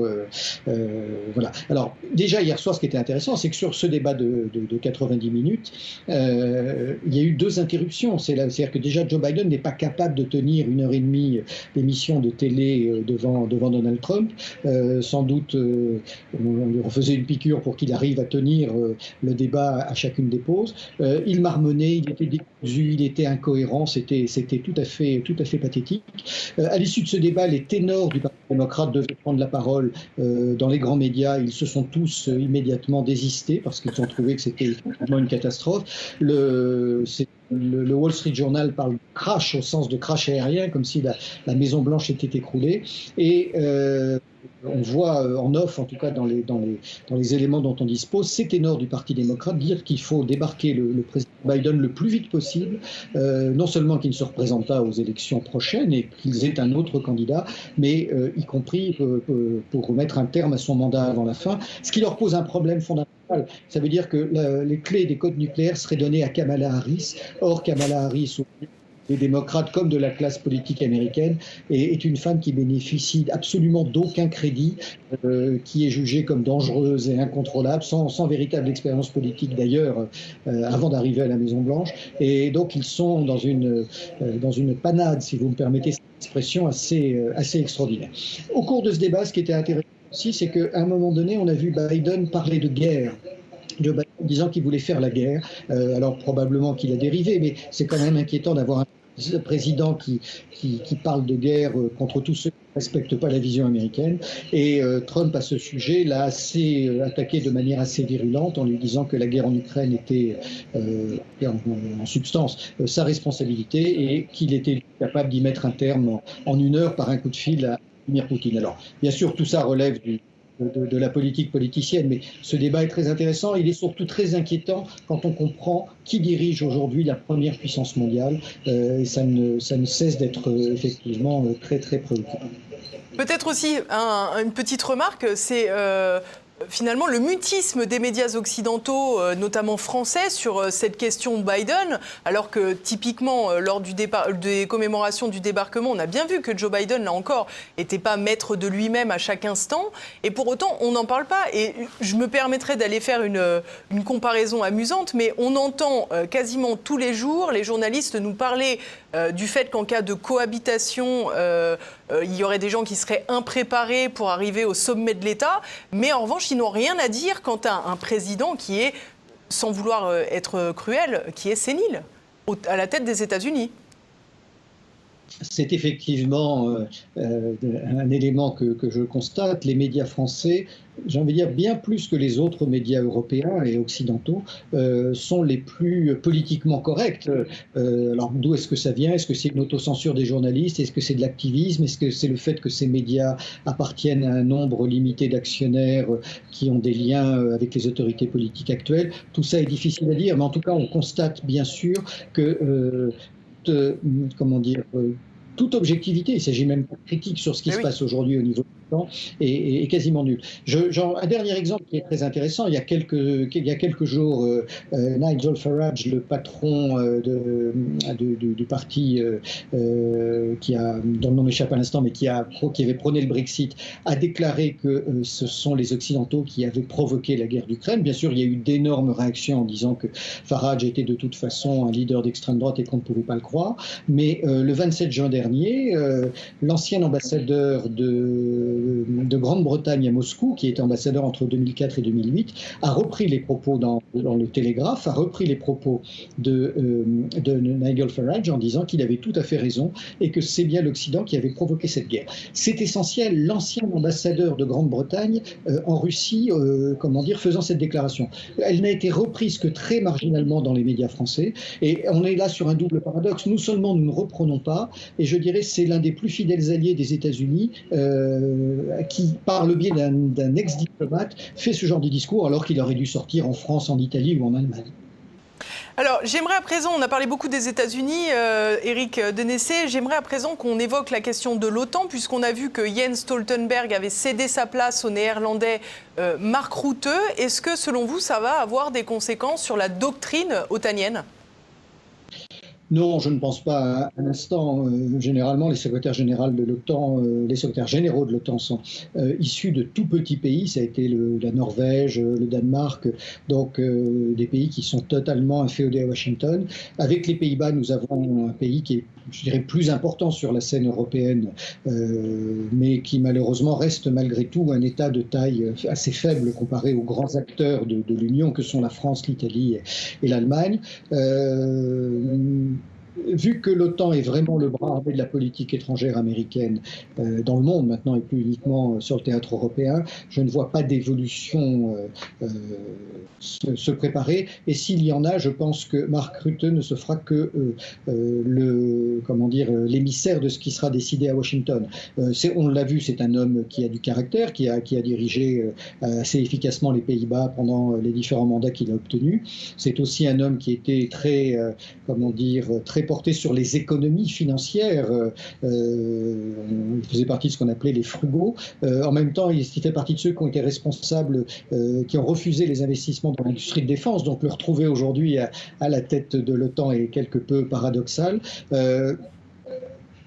Voilà. Alors déjà hier soir, ce qui était intéressant, c'est que sur ce débat de 90 minutes, il y a eu 2 interruptions. C'est-à-dire que déjà Joe Biden n'est pas capable de tenir 1h30 d'émission de télé devant Donald Trump. Sans doute, on lui refaisait une piqûre pour qu'il arrive à tenir le débat à chacune des pauses. Il marmonnait, il était décousu, il était incohérent, c'était tout à fait pathétique. À l'issue de ce débat, les ténors du Parti démocrate devaient prendre la parole dans les grands médias. Ils se sont tous immédiatement désistés parce qu'ils ont trouvé que c'était vraiment une catastrophe. Le Wall Street Journal parle de crash au sens de crash aérien, comme si la Maison-Blanche était écroulée. Et on voit en off, en tout cas dans les éléments dont on dispose, ces ténors du Parti démocrate dire qu'il faut débarquer le président Biden le plus vite possible, non seulement qu'il ne se représente pas aux élections prochaines et qu'ils aient un autre candidat, mais y compris pour mettre un terme à son mandat avant la fin, ce qui leur pose un problème fondamental. Ça veut dire que les clés des codes nucléaires seraient données à Kamala Harris. Or, Kamala Harris, des démocrates comme de la classe politique américaine, est une femme qui bénéficie absolument d'aucun crédit, qui est jugée comme dangereuse et incontrôlable, sans véritable expérience politique d'ailleurs, avant d'arriver à la Maison-Blanche. Et donc ils sont dans une panade, si vous me permettez cette expression, assez extraordinaire. Au cours de ce débat, ce qui était intéressant aussi, c'est qu'à un moment donné, on a vu Biden parler de guerre. Joe Biden disant qu'il voulait faire la guerre. Alors probablement qu'il a dérivé, mais c'est quand même inquiétant d'avoir un président qui parle de guerre contre tous ceux qui ne respectent pas la vision américaine. Et Trump, à ce sujet, l'a attaqué de manière assez virulente en lui disant que la guerre en Ukraine était en substance sa responsabilité et qu'il était capable d'y mettre un terme en 1 heure par un coup de fil à Vladimir Poutine. Alors, bien sûr, tout ça relève de la politique politicienne, mais ce débat est très intéressant. Il est surtout très inquiétant quand on comprend qui dirige aujourd'hui la première puissance mondiale, et ça ne cesse d'être effectivement très très préoccupant. Peut-être aussi une petite remarque, c'est finalement le mutisme des médias occidentaux, notamment français, sur cette question Biden, alors que typiquement lors des commémorations du débarquement, on a bien vu que Joe Biden, là encore, n'était pas maître de lui-même à chaque instant, et pour autant on n'en parle pas. Et je me permettrai d'aller faire une comparaison amusante, mais on entend quasiment tous les jours les journalistes nous parler du fait qu'en cas de cohabitation, il y aurait des gens qui seraient impréparés pour arriver au sommet de l'État, mais en revanche, ils n'ont rien à dire quant à un président qui est, sans vouloir être cruel, qui est sénile, à la tête des États-Unis. C'est effectivement un élément que je constate. Les médias français, j'ai envie de dire bien plus que les autres médias européens et occidentaux, sont les plus politiquement corrects. Alors d'où est-ce que ça vient? Est-ce que c'est une autocensure des journalistes? Est-ce que c'est de l'activisme? Est-ce que c'est le fait que ces médias appartiennent à un nombre limité d'actionnaires qui ont des liens avec les autorités politiques actuelles? Tout ça est difficile à dire, mais en tout cas on constate bien sûr que toute objectivité, il ne s'agit même pas de critique sur ce qui se passe aujourd'hui au niveau du temps, est quasiment nulle. Un dernier exemple qui est très intéressant, il y a quelques jours, Nigel Farage, le patron du parti dont le nom m'échappe à l'instant, mais qui avait prôné le Brexit, a déclaré que ce sont les Occidentaux qui avaient provoqué la guerre d'Ukraine. Bien sûr, il y a eu d'énormes réactions en disant que Farage était de toute façon un leader d'extrême droite et qu'on ne pouvait pas le croire. Mais le 27 juin dernier, l'ancien ambassadeur de Grande-Bretagne à Moscou, qui était ambassadeur entre 2004 et 2008, a repris les propos dans le Télégraphe, a repris les propos de Nigel Farage en disant qu'il avait tout à fait raison et que c'est bien l'Occident qui avait provoqué cette guerre. C'est essentiel, l'ancien ambassadeur de Grande-Bretagne en Russie, faisant cette déclaration. Elle n'a été reprise que très marginalement dans les médias français, et on est là sur un double paradoxe. Nous seulement nous ne reprenons pas, et je dirais c'est l'un des plus fidèles alliés des États-Unis qui, par le biais d'un ex-diplomate, fait ce genre de discours alors qu'il aurait dû sortir en France, en Italie ou en Allemagne. Alors, j'aimerais à présent, on a parlé beaucoup des États-Unis, Éric Denessé, j'aimerais à présent qu'on évoque la question de l'OTAN, puisqu'on a vu que Jens Stoltenberg avait cédé sa place au Néerlandais Mark Rutte. Est-ce que, selon vous, ça va avoir des conséquences sur la doctrine otanienne ? Non, je ne pense pas à un instant. Généralement, les secrétaires généraux de l'OTAN, les secrétaires généraux de l'OTAN sont issus de tout petits pays. Ça a été la Norvège, le Danemark, donc des pays qui sont totalement inféodés à Washington. Avec les Pays-Bas, nous avons un pays qui est, je dirais, plus important sur la scène européenne, mais qui malheureusement reste malgré tout un État de taille assez faible comparé aux grands acteurs de l'Union que sont la France, l'Italie et l'Allemagne. Vu que l'OTAN est vraiment le bras armé de la politique étrangère américaine dans le monde maintenant et plus uniquement sur le théâtre européen, je ne vois pas d'évolution se préparer. Et s'il y en a, je pense que Mark Rutte ne se fera que l'émissaire de ce qui sera décidé à Washington. On l'a vu, c'est un homme qui a du caractère, qui a dirigé assez efficacement les Pays-Bas pendant les différents mandats qu'il a obtenus. C'est aussi un homme qui était très porté sur les économies financières. Il faisait partie de ce qu'on appelait les frugaux. En même temps, il fait partie de ceux qui ont été responsables, qui ont refusé les investissements dans l'industrie de défense. Donc le retrouver aujourd'hui à la tête de l'OTAN est quelque peu paradoxal.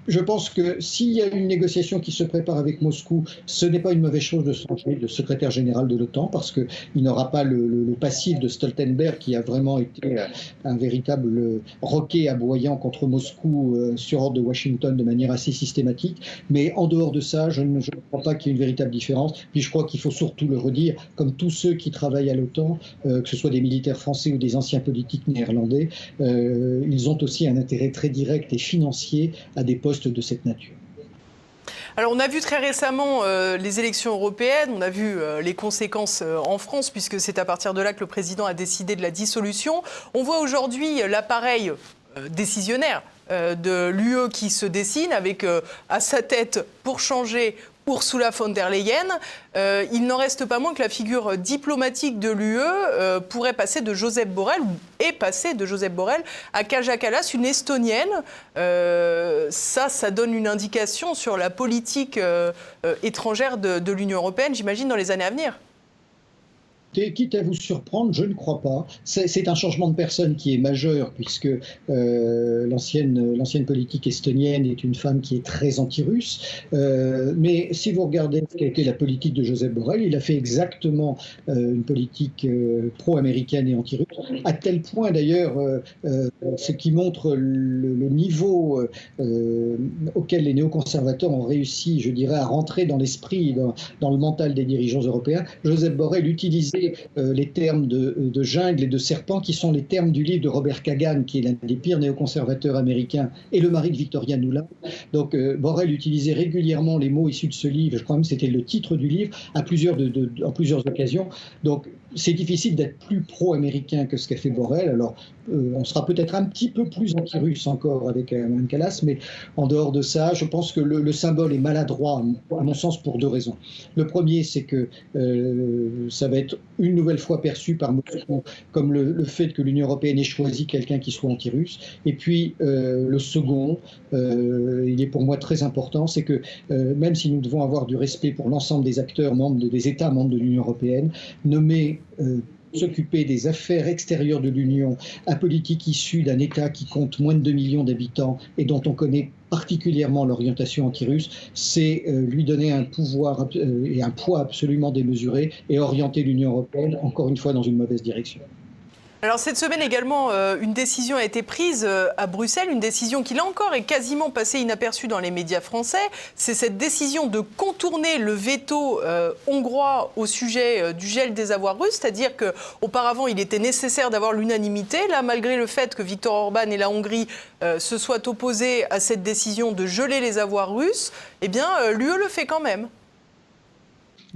Je pense que s'il y a une négociation qui se prépare avec Moscou, ce n'est pas une mauvaise chose de changer de secrétaire général de l'OTAN parce qu'il n'aura pas le passif de Stoltenberg qui a vraiment été un véritable roquet aboyant contre Moscou sur ordre de Washington de manière assez systématique. Mais en dehors de ça, je ne crois pas qu'il y ait une véritable différence. Puis je crois qu'il faut surtout le redire, comme tous ceux qui travaillent à l'OTAN, que ce soit des militaires français ou des anciens politiques néerlandais, ils ont aussi un intérêt très direct et financier à des postes de cette nature. Alors on a vu très récemment les élections européennes, on a vu les conséquences en France puisque c'est à partir de là que le président a décidé de la dissolution. On voit aujourd'hui l'appareil décisionnaire de l'UE qui se dessine avec à sa tête pour changer Ursula von der Leyen. Il n'en reste pas moins que la figure diplomatique de l'UE pourrait passer de Josep Borrell, ou est passée de Josep Borrell, à Kaja Kallas, une Estonienne. Ça donne une indication sur la politique étrangère de l'Union européenne, j'imagine, dans les années à venir. Quitte à vous surprendre, je ne crois pas. C'est un changement de personne qui est majeur, puisque l'ancienne politique estonienne est une femme qui est très anti-russe. Mais si vous regardez ce qu'a été la politique de Josep Borrell, il a fait exactement une politique pro-américaine et anti-russe, à tel point d'ailleurs, ce qui montre le niveau auquel les néoconservateurs ont réussi, je dirais, à rentrer dans l'esprit, dans le mental des dirigeants européens. Josep Borrell utilisait les termes de jungle et de serpent qui sont les termes du livre de Robert Kagan, qui est l'un des pires néoconservateurs américains, et le mari de Victoria Nuland. Donc Borrell utilisait régulièrement les mots issus de ce livre, je crois même que c'était le titre du livre, en plusieurs occasions. Donc c'est difficile d'être plus pro-américain que ce qu'a fait Borrell. Alors on sera peut-être un petit peu plus anti-russe encore avec Mme Kallas, mais en dehors de ça, je pense que le symbole est maladroit, à mon sens, pour deux raisons. Le premier, c'est que ça va être une nouvelle fois perçu par Moscou comme le fait que l'Union européenne ait choisi quelqu'un qui soit anti-russe. Et puis le second, il est pour moi très important, c'est que même si nous devons avoir du respect pour l'ensemble des acteurs des États membres de l'Union européenne, nommer s'occuper des affaires extérieures de l'Union, un politique issu d'un État qui compte moins de 2 millions d'habitants et dont on connaît particulièrement l'orientation anti-russe, c'est lui donner un pouvoir et un poids absolument démesuré et orienter l'Union européenne, encore une fois, dans une mauvaise direction. Alors cette semaine également, une décision a été prise à Bruxelles, une décision qui là encore est quasiment passée inaperçue dans les médias français. C'est cette décision de contourner le veto hongrois au sujet du gel des avoirs russes, c'est-à-dire qu'auparavant il était nécessaire d'avoir l'unanimité. Là, malgré le fait que Viktor Orban et la Hongrie se soient opposés à cette décision de geler les avoirs russes, eh bien l'UE le fait quand même.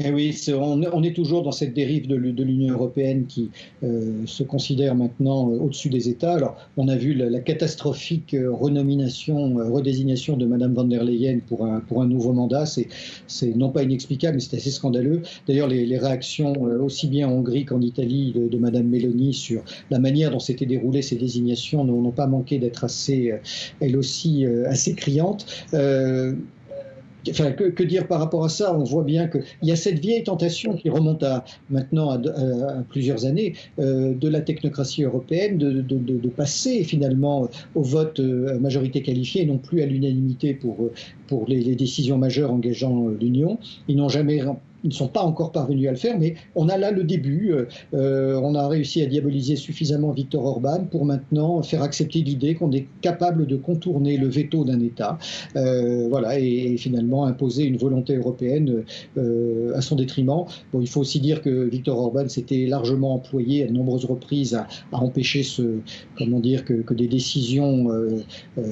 Eh oui, on est toujours dans cette dérive de l'Union européenne qui se considère maintenant au-dessus des États. Alors, on a vu la catastrophique redésignation de Mme von der Leyen pour un nouveau mandat. C'est non pas inexplicable, mais c'est assez scandaleux. D'ailleurs, les réactions, aussi bien en Hongrie qu'en Italie, de Mme Meloni sur la manière dont s'étaient déroulées ces désignations n'ont pas manqué d'être elles aussi, assez criantes. Enfin, que dire par rapport à ça? On voit bien qu'il y a cette vieille tentation qui remonte maintenant à plusieurs années de la technocratie européenne de passer finalement au vote à majorité qualifiée et non plus à l'unanimité pour les décisions majeures engageant l'Union. Ils ne sont pas encore parvenus à le faire, mais on a là le début. On a réussi à diaboliser suffisamment Viktor Orban pour maintenant faire accepter l'idée qu'on est capable de contourner le veto d'un État, et finalement imposer une volonté européenne à son détriment. Bon, il faut aussi dire que Viktor Orban s'était largement employé à de nombreuses reprises à empêcher que des décisions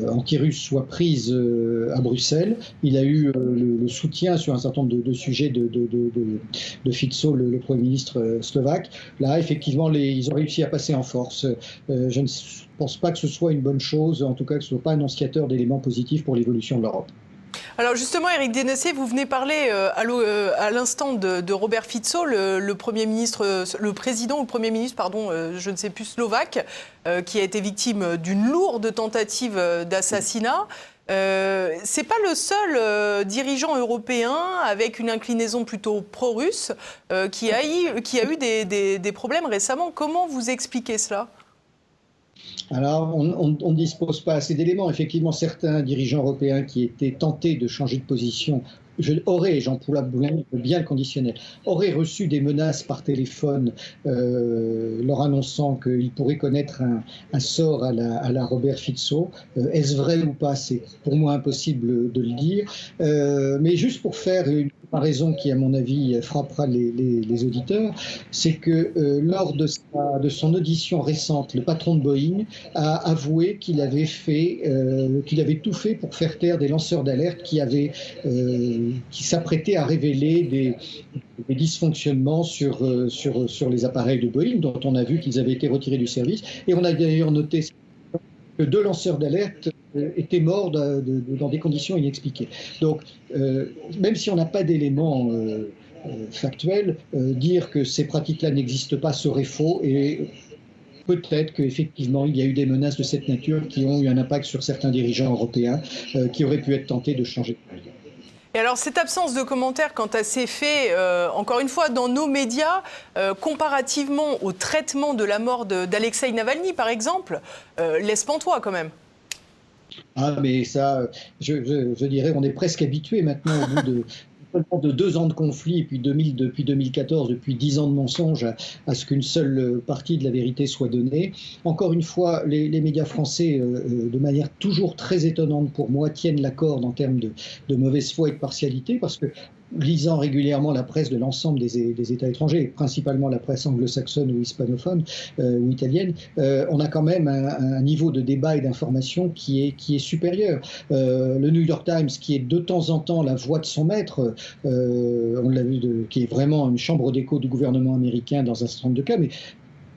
anti-russes soient prises à Bruxelles. Il a eu le soutien sur un certain nombre de sujets de Fico, le Premier ministre slovaque. Là, effectivement, ils ont réussi à passer en force. Je ne pense pas que ce soit une bonne chose, en tout cas que ce ne soit pas annonciateur d'éléments positifs pour l'évolution de l'Europe. Alors justement, Éric Dénessé, vous venez parler à l'instant de Robert Fico, le président ou le Premier ministre, je ne sais plus, slovaque, qui a été victime d'une lourde tentative d'assassinat. C'est pas le seul dirigeant européen avec une inclinaison plutôt pro-russe qui a eu des problèmes récemment. Comment vous expliquez cela ? Alors, on ne dispose pas assez d'éléments. Effectivement, certains dirigeants européens qui étaient tentés de changer de position Jean-Paul Boulin peut bien le conditionner, aurait reçu des menaces par téléphone leur annonçant qu'ils pourraient connaître un sort à la Robert Fico. Est-ce vrai ou pas? C'est pour moi impossible de le dire. Mais juste pour faire une comparaison qui, à mon avis, frappera les auditeurs, c'est que lors de son audition récente, le patron de Boeing a avoué qu'il avait tout fait pour faire taire des lanceurs d'alerte qui s'apprêtaient à révéler des dysfonctionnements sur les appareils de Boeing, dont on a vu qu'ils avaient été retirés du service. Et on a d'ailleurs noté que 2 lanceurs d'alerte étaient morts dans des conditions inexpliquées. Donc, même si on n'a pas d'éléments factuels, dire que ces pratiques-là n'existent pas serait faux, et peut-être qu'effectivement, il y a eu des menaces de cette nature qui ont eu un impact sur certains dirigeants européens qui auraient pu être tentés de changer de pays. Et alors, cette absence de commentaires quant à ces faits, encore une fois, dans nos médias, comparativement au traitement de la mort d'Alexeï Navalny, par exemple, laisse pantois quand même. Ah, mais ça, je dirais, on est presque habitué maintenant au bout de 2 ans de conflit, et puis depuis 2014, depuis 10 ans de mensonges, à ce qu'une seule partie de la vérité soit donnée. Encore une fois, les médias français, de manière toujours très étonnante pour moi, tiennent la corde en termes de mauvaise foi et de partialité, parce que lisant régulièrement la presse de l'ensemble des États étrangers, principalement la presse anglo-saxonne ou hispanophone ou italienne, on a quand même un niveau de débat et d'information qui est supérieur. Le New York Times, qui est de temps en temps la voix de son maître, on l'a vu, qui est vraiment une chambre d'écho du gouvernement américain dans un certain nombre de cas, mais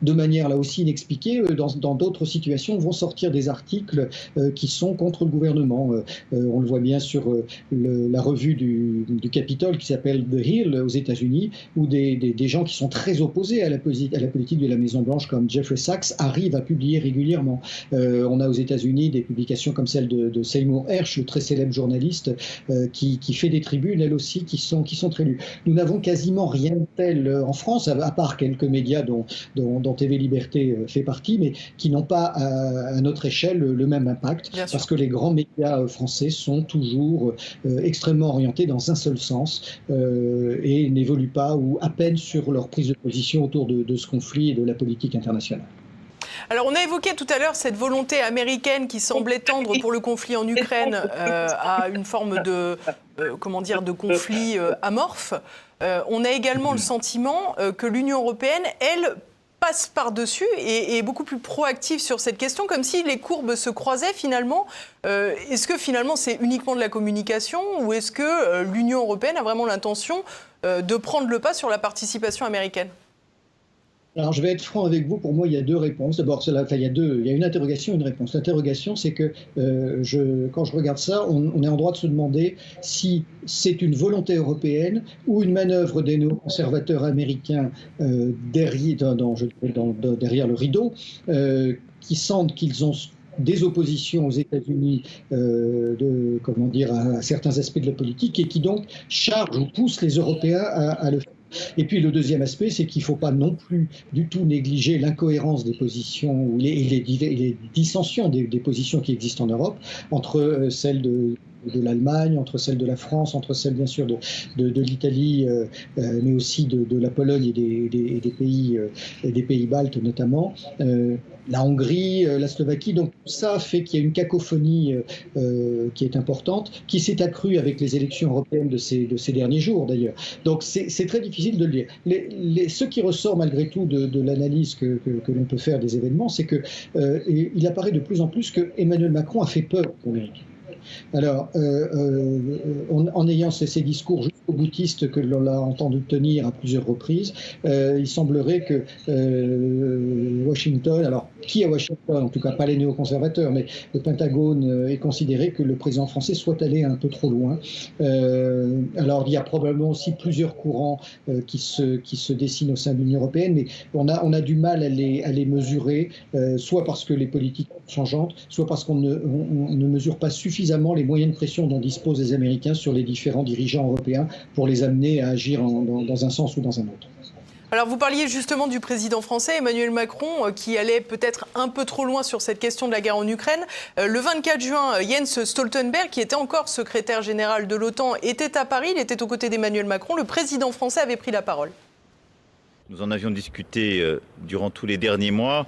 de manière là aussi inexpliquée, dans d'autres situations, vont sortir des articles qui sont contre le gouvernement. On le voit bien sur la revue du Capitole qui s'appelle The Hill aux États-Unis, où des gens qui sont très opposés à la politique de la Maison-Blanche, comme Jeffrey Sachs, arrivent à publier régulièrement. On a aux États-Unis des publications comme celle de Seymour Hersh, le très célèbre journaliste, qui fait des tribunes, elles aussi, qui sont très lues. Nous n'avons quasiment rien de tel en France, à part quelques médias dont TV Liberté fait partie, mais qui n'ont pas à notre échelle le même impact, parce que les grands médias français sont toujours extrêmement orientés dans un seul sens et n'évoluent pas ou à peine sur leur prise de position autour de ce conflit et de la politique internationale. Alors, on a évoqué tout à l'heure cette volonté américaine qui semblait tendre pour le conflit en Ukraine à une forme de conflit amorphe. On a également le sentiment que l'Union européenne, elle, passe par-dessus et est beaucoup plus proactive sur cette question, comme si les courbes se croisaient finalement. Est-ce que finalement c'est uniquement de la communication, ou est-ce que l'Union européenne a vraiment l'intention de prendre le pas sur la participation américaine ? Alors, je vais être franc avec vous. Pour moi, il y a 2 réponses. D'abord, il y a une interrogation et une réponse. L'interrogation, c'est que quand je regarde ça, on est en droit de se demander si c'est une volonté européenne ou une manœuvre des néoconservateurs américains derrière le rideau, qui sentent qu'ils ont des oppositions aux États-Unis à certains aspects de la politique, et qui donc chargent ou poussent les Européens à le faire. Et puis le deuxième aspect, c'est qu'il ne faut pas non plus du tout négliger l'incohérence des positions ou les dissensions des positions qui existent en Europe, entre celles de l'Allemagne, entre celles de la France, entre celles bien sûr de l'Italie, mais aussi de la Pologne et des pays baltes notamment, la Hongrie, la Slovaquie. Donc ça fait qu'il y a une cacophonie qui est importante, qui s'est accrue avec les élections européennes de ces derniers jours d'ailleurs. Donc c'est très difficile de le dire. Ce qui ressort malgré tout de l'analyse que l'on peut faire des événements, c'est qu'il apparaît de plus en plus que Emmanuel Macron a fait peur aux Américains. Alors, en ayant ces discours jusqu'au boutiste que l'on a entendu tenir à plusieurs reprises, il semblerait que Washington, alors qui à Washington, en tout cas pas les néoconservateurs, mais le Pentagone ait considéré que le président français soit allé un peu trop loin. Alors, il y a probablement aussi plusieurs courants qui se dessinent au sein de l'Union européenne, mais on a du mal à les mesurer, soit parce que les politiques sont changeantes, soit parce qu'on ne mesure pas suffisamment les moyens de pression dont disposent les Américains sur les différents dirigeants européens pour les amener à agir dans un sens ou dans un autre. Alors vous parliez justement du président français Emmanuel Macron qui allait peut-être un peu trop loin sur cette question de la guerre en Ukraine. Le 24 juin, Jens Stoltenberg, qui était encore secrétaire général de l'OTAN, était à Paris, il était aux côtés d'Emmanuel Macron. Le président français avait pris la parole. Nous en avions discuté durant tous les derniers mois.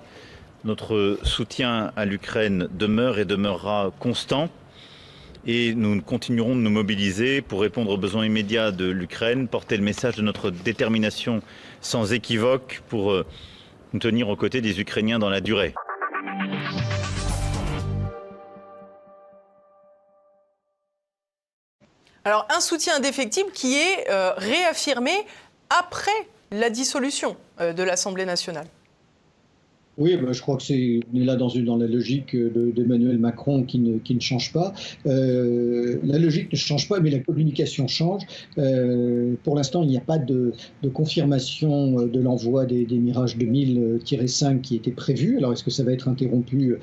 Notre soutien à l'Ukraine demeure et demeurera constant. Et nous continuerons de nous mobiliser pour répondre aux besoins immédiats de l'Ukraine, porter le message de notre détermination sans équivoque pour nous tenir aux côtés des Ukrainiens dans la durée. Alors un soutien indéfectible qui est réaffirmé après la dissolution de l'Assemblée nationale. Oui, je crois que on est là dans la logique d'Emmanuel Macron qui ne change pas. La logique ne change pas, mais la communication change. Pour l'instant, il n'y a pas de confirmation de l'envoi des Mirage 2000-5 qui était prévu. Alors, est-ce que ça va être interrompu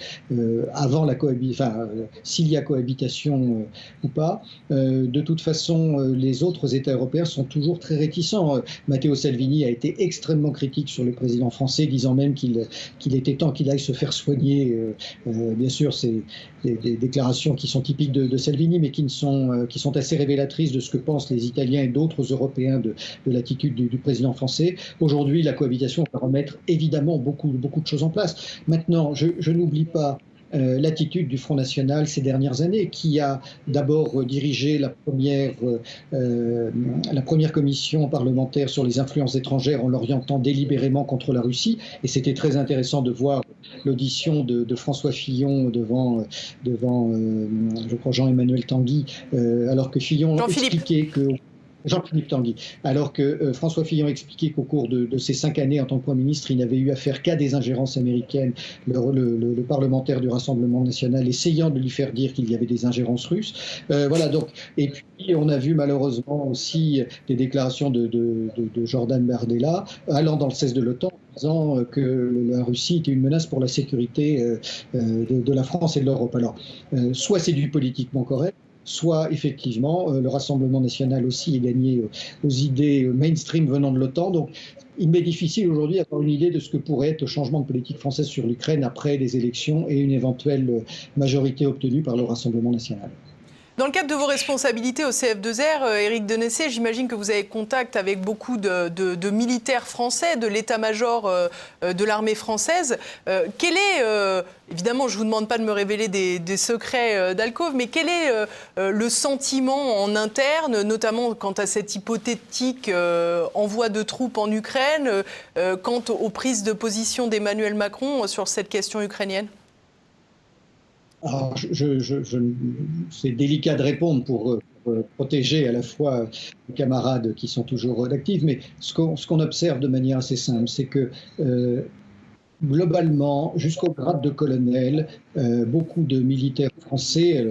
avant la cohabitation, s'il y a cohabitation ou pas? De toute façon, les autres États européens sont toujours très réticents. Matteo Salvini a été extrêmement critique sur le président français, disant même qu'il était temps qu'il aille se faire soigner. Bien sûr, c'est des déclarations qui sont typiques de Salvini, mais qui sont assez révélatrices de ce que pensent les Italiens et d'autres Européens de l'attitude du président français. Aujourd'hui, la cohabitation va remettre évidemment beaucoup de choses en place. Maintenant, je n'oublie pas l'attitude du Front National ces dernières années, qui a d'abord dirigé la première commission parlementaire sur les influences étrangères en l'orientant délibérément contre la Russie. Et c'était très intéressant de voir l'audition de François Fillon devant je crois, Jean-Emmanuel Tanguy, alors que Fillon expliquait que... Jean-Philippe Tanguy, alors que François Fillon expliquait qu'au cours de ces 5 années en tant que Premier ministre, il n'avait eu affaire qu'à des ingérences américaines, le parlementaire du Rassemblement national essayant de lui faire dire qu'il y avait des ingérences russes. Voilà, donc, et puis on a vu malheureusement aussi des déclarations de Jordan Bardella allant dans le sens de l'OTAN, disant que la Russie était une menace pour la sécurité de la France et de l'Europe. Alors, soit c'est du politiquement correct, soit effectivement le Rassemblement national aussi est gagné aux idées mainstream venant de l'OTAN. Donc il m'est difficile aujourd'hui d'avoir une idée de ce que pourrait être le changement de politique française sur l'Ukraine après les élections et une éventuelle majorité obtenue par le Rassemblement national. Dans le cadre de vos responsabilités au CF2R, Éric Denessé, j'imagine que vous avez contact avec beaucoup de militaires français, de l'état-major de l'armée française. Quel est, évidemment, je ne vous demande pas de me révéler des secrets d'alcôve, mais quel est le sentiment en interne, notamment quant à cet hypothétique envoi de troupes en Ukraine, quant aux prises de position d'Emmanuel Macron sur cette question ukrainienne ? Alors, c'est délicat de répondre pour protéger à la fois les camarades qui sont toujours actifs, mais ce qu'on observe de manière assez simple, c'est que globalement, jusqu'au grade de colonel, beaucoup de militaires français,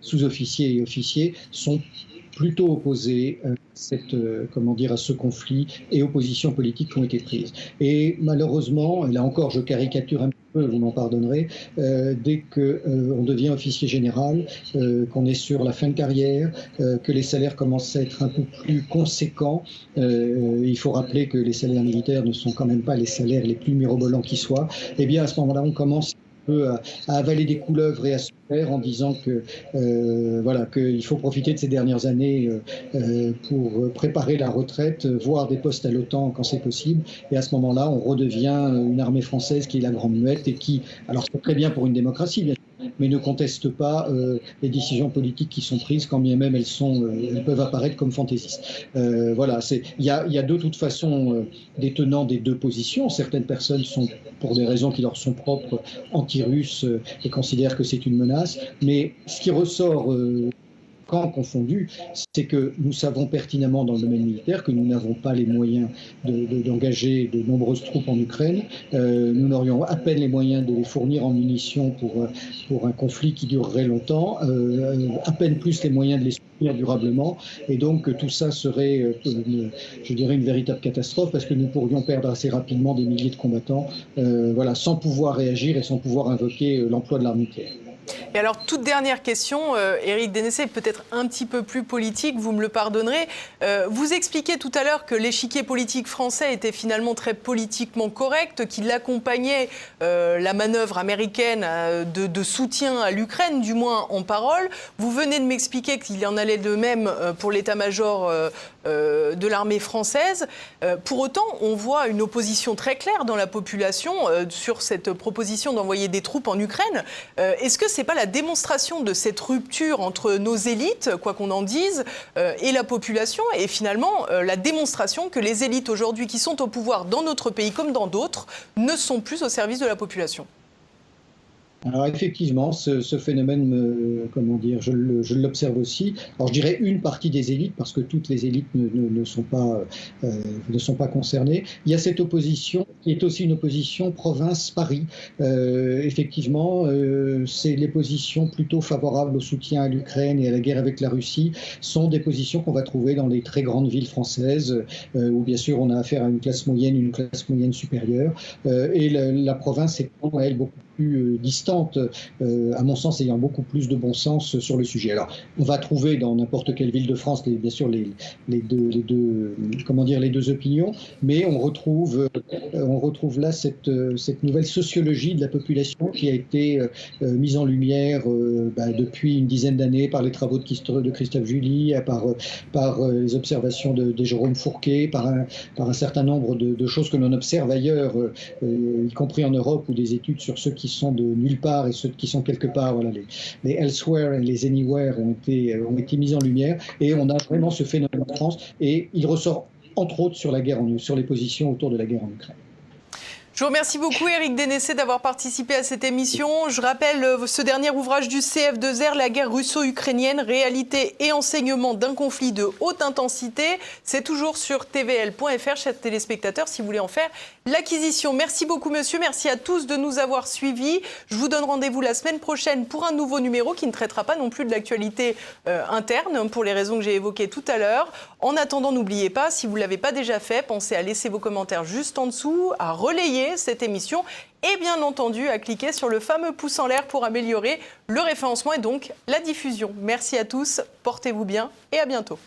sous-officiers et officiers, sont plutôt opposés à ce conflit et aux positions politiques qui ont été prises. Et malheureusement, là encore je caricature un peu, vous m'en pardonnerez, dès qu'on devient officier général, qu'on est sur la fin de carrière, que les salaires commencent à être un peu plus conséquents, il faut rappeler que les salaires militaires ne sont quand même pas les salaires les plus mirobolants qui soient, et bien à ce moment-là on commence à avaler des couleuvres et à se faire en disant que qu'il faut profiter de ces dernières années pour préparer la retraite, voire des postes à l'OTAN quand c'est possible. Et à ce moment-là, on redevient une armée française qui est la grande muette et qui, alors c'est très bien pour une démocratie, bien sûr, mais ne conteste pas les décisions politiques qui sont prises, quand bien même elles peuvent apparaître comme fantaisistes. Voilà, il y a de toute façon des tenants des deux positions. Certaines personnes sont, pour des raisons qui leur sont propres, anti-russes et considèrent que c'est une menace. Mais ce qui ressort, camps confondus, c'est que nous savons pertinemment dans le domaine militaire que nous n'avons pas les moyens d'engager de nombreuses troupes en Ukraine. Nous n'aurions à peine les moyens de les fournir en munitions pour un conflit qui durerait longtemps, à peine plus les moyens de les soutenir durablement. Et donc tout ça serait, je dirais, une véritable catastrophe parce que nous pourrions perdre assez rapidement des milliers de combattants, sans pouvoir réagir et sans pouvoir invoquer l'emploi de l'arme nucléaire. Et alors, toute dernière question, Éric Dénessé, peut-être un petit peu plus politique, vous me le pardonnerez. Vous expliquez tout à l'heure que l'échiquier politique français était finalement très politiquement correct, qu'il accompagnait la manœuvre américaine de soutien à l'Ukraine, du moins en parole. Vous venez de m'expliquer qu'il y en allait de même pour l'état-major de l'armée française. Pour autant, on voit une opposition très claire dans la population sur cette proposition d'envoyer des troupes en Ukraine. Est-ce que ce n'est pas la démonstration de cette rupture entre nos élites, quoi qu'on en dise, et la population, et finalement la démonstration que les élites aujourd'hui qui sont au pouvoir dans notre pays comme dans d'autres ne sont plus au service de la population? Alors effectivement, ce phénomène, je l'observe aussi. Alors je dirais une partie des élites, parce que toutes les élites ne sont pas concernées. Il y a cette opposition, qui est aussi une opposition province-Paris. Effectivement, c'est les positions plutôt favorables au soutien à l'Ukraine et à la guerre avec la Russie sont des positions qu'on va trouver dans les très grandes villes françaises, où bien sûr on a affaire à une classe moyenne supérieure. Et la province est, elle, beaucoup plus distante, à mon sens, ayant beaucoup plus de bon sens sur le sujet. Alors, on va trouver dans n'importe quelle ville de France, bien sûr, les deux opinions, mais on retrouve là cette nouvelle sociologie de la population qui a été mise en lumière depuis une dizaine d'années par les travaux de Christophe July, par les observations de Jérôme Fourquet, par un certain nombre de choses que l'on observe ailleurs, y compris en Europe, ou des études sur ceux qui sont de nulle part et ceux qui sont quelque part. Voilà, les elsewhere et les anywhere ont été mis en lumière, et on a vraiment ce phénomène en France, et il ressort entre autres sur les positions autour de la guerre en Ukraine. Je vous remercie beaucoup, Éric Dénessé, d'avoir participé à cette émission. Je rappelle ce dernier ouvrage du CF2R, La guerre russo-ukrainienne, réalité et enseignement d'un conflit de haute intensité. C'est toujours sur tvl.fr, chers téléspectateurs, si vous voulez en faire l'acquisition. Merci beaucoup, monsieur. Merci à tous de nous avoir suivis. Je vous donne rendez-vous la semaine prochaine pour un nouveau numéro qui ne traitera pas non plus de l'actualité interne, pour les raisons que j'ai évoquées tout à l'heure. En attendant, n'oubliez pas, si vous ne l'avez pas déjà fait, pensez à laisser vos commentaires juste en dessous, à relayer cette émission et bien entendu à cliquer sur le fameux pouce en l'air pour améliorer le référencement et donc la diffusion. Merci à tous, portez-vous bien et à bientôt.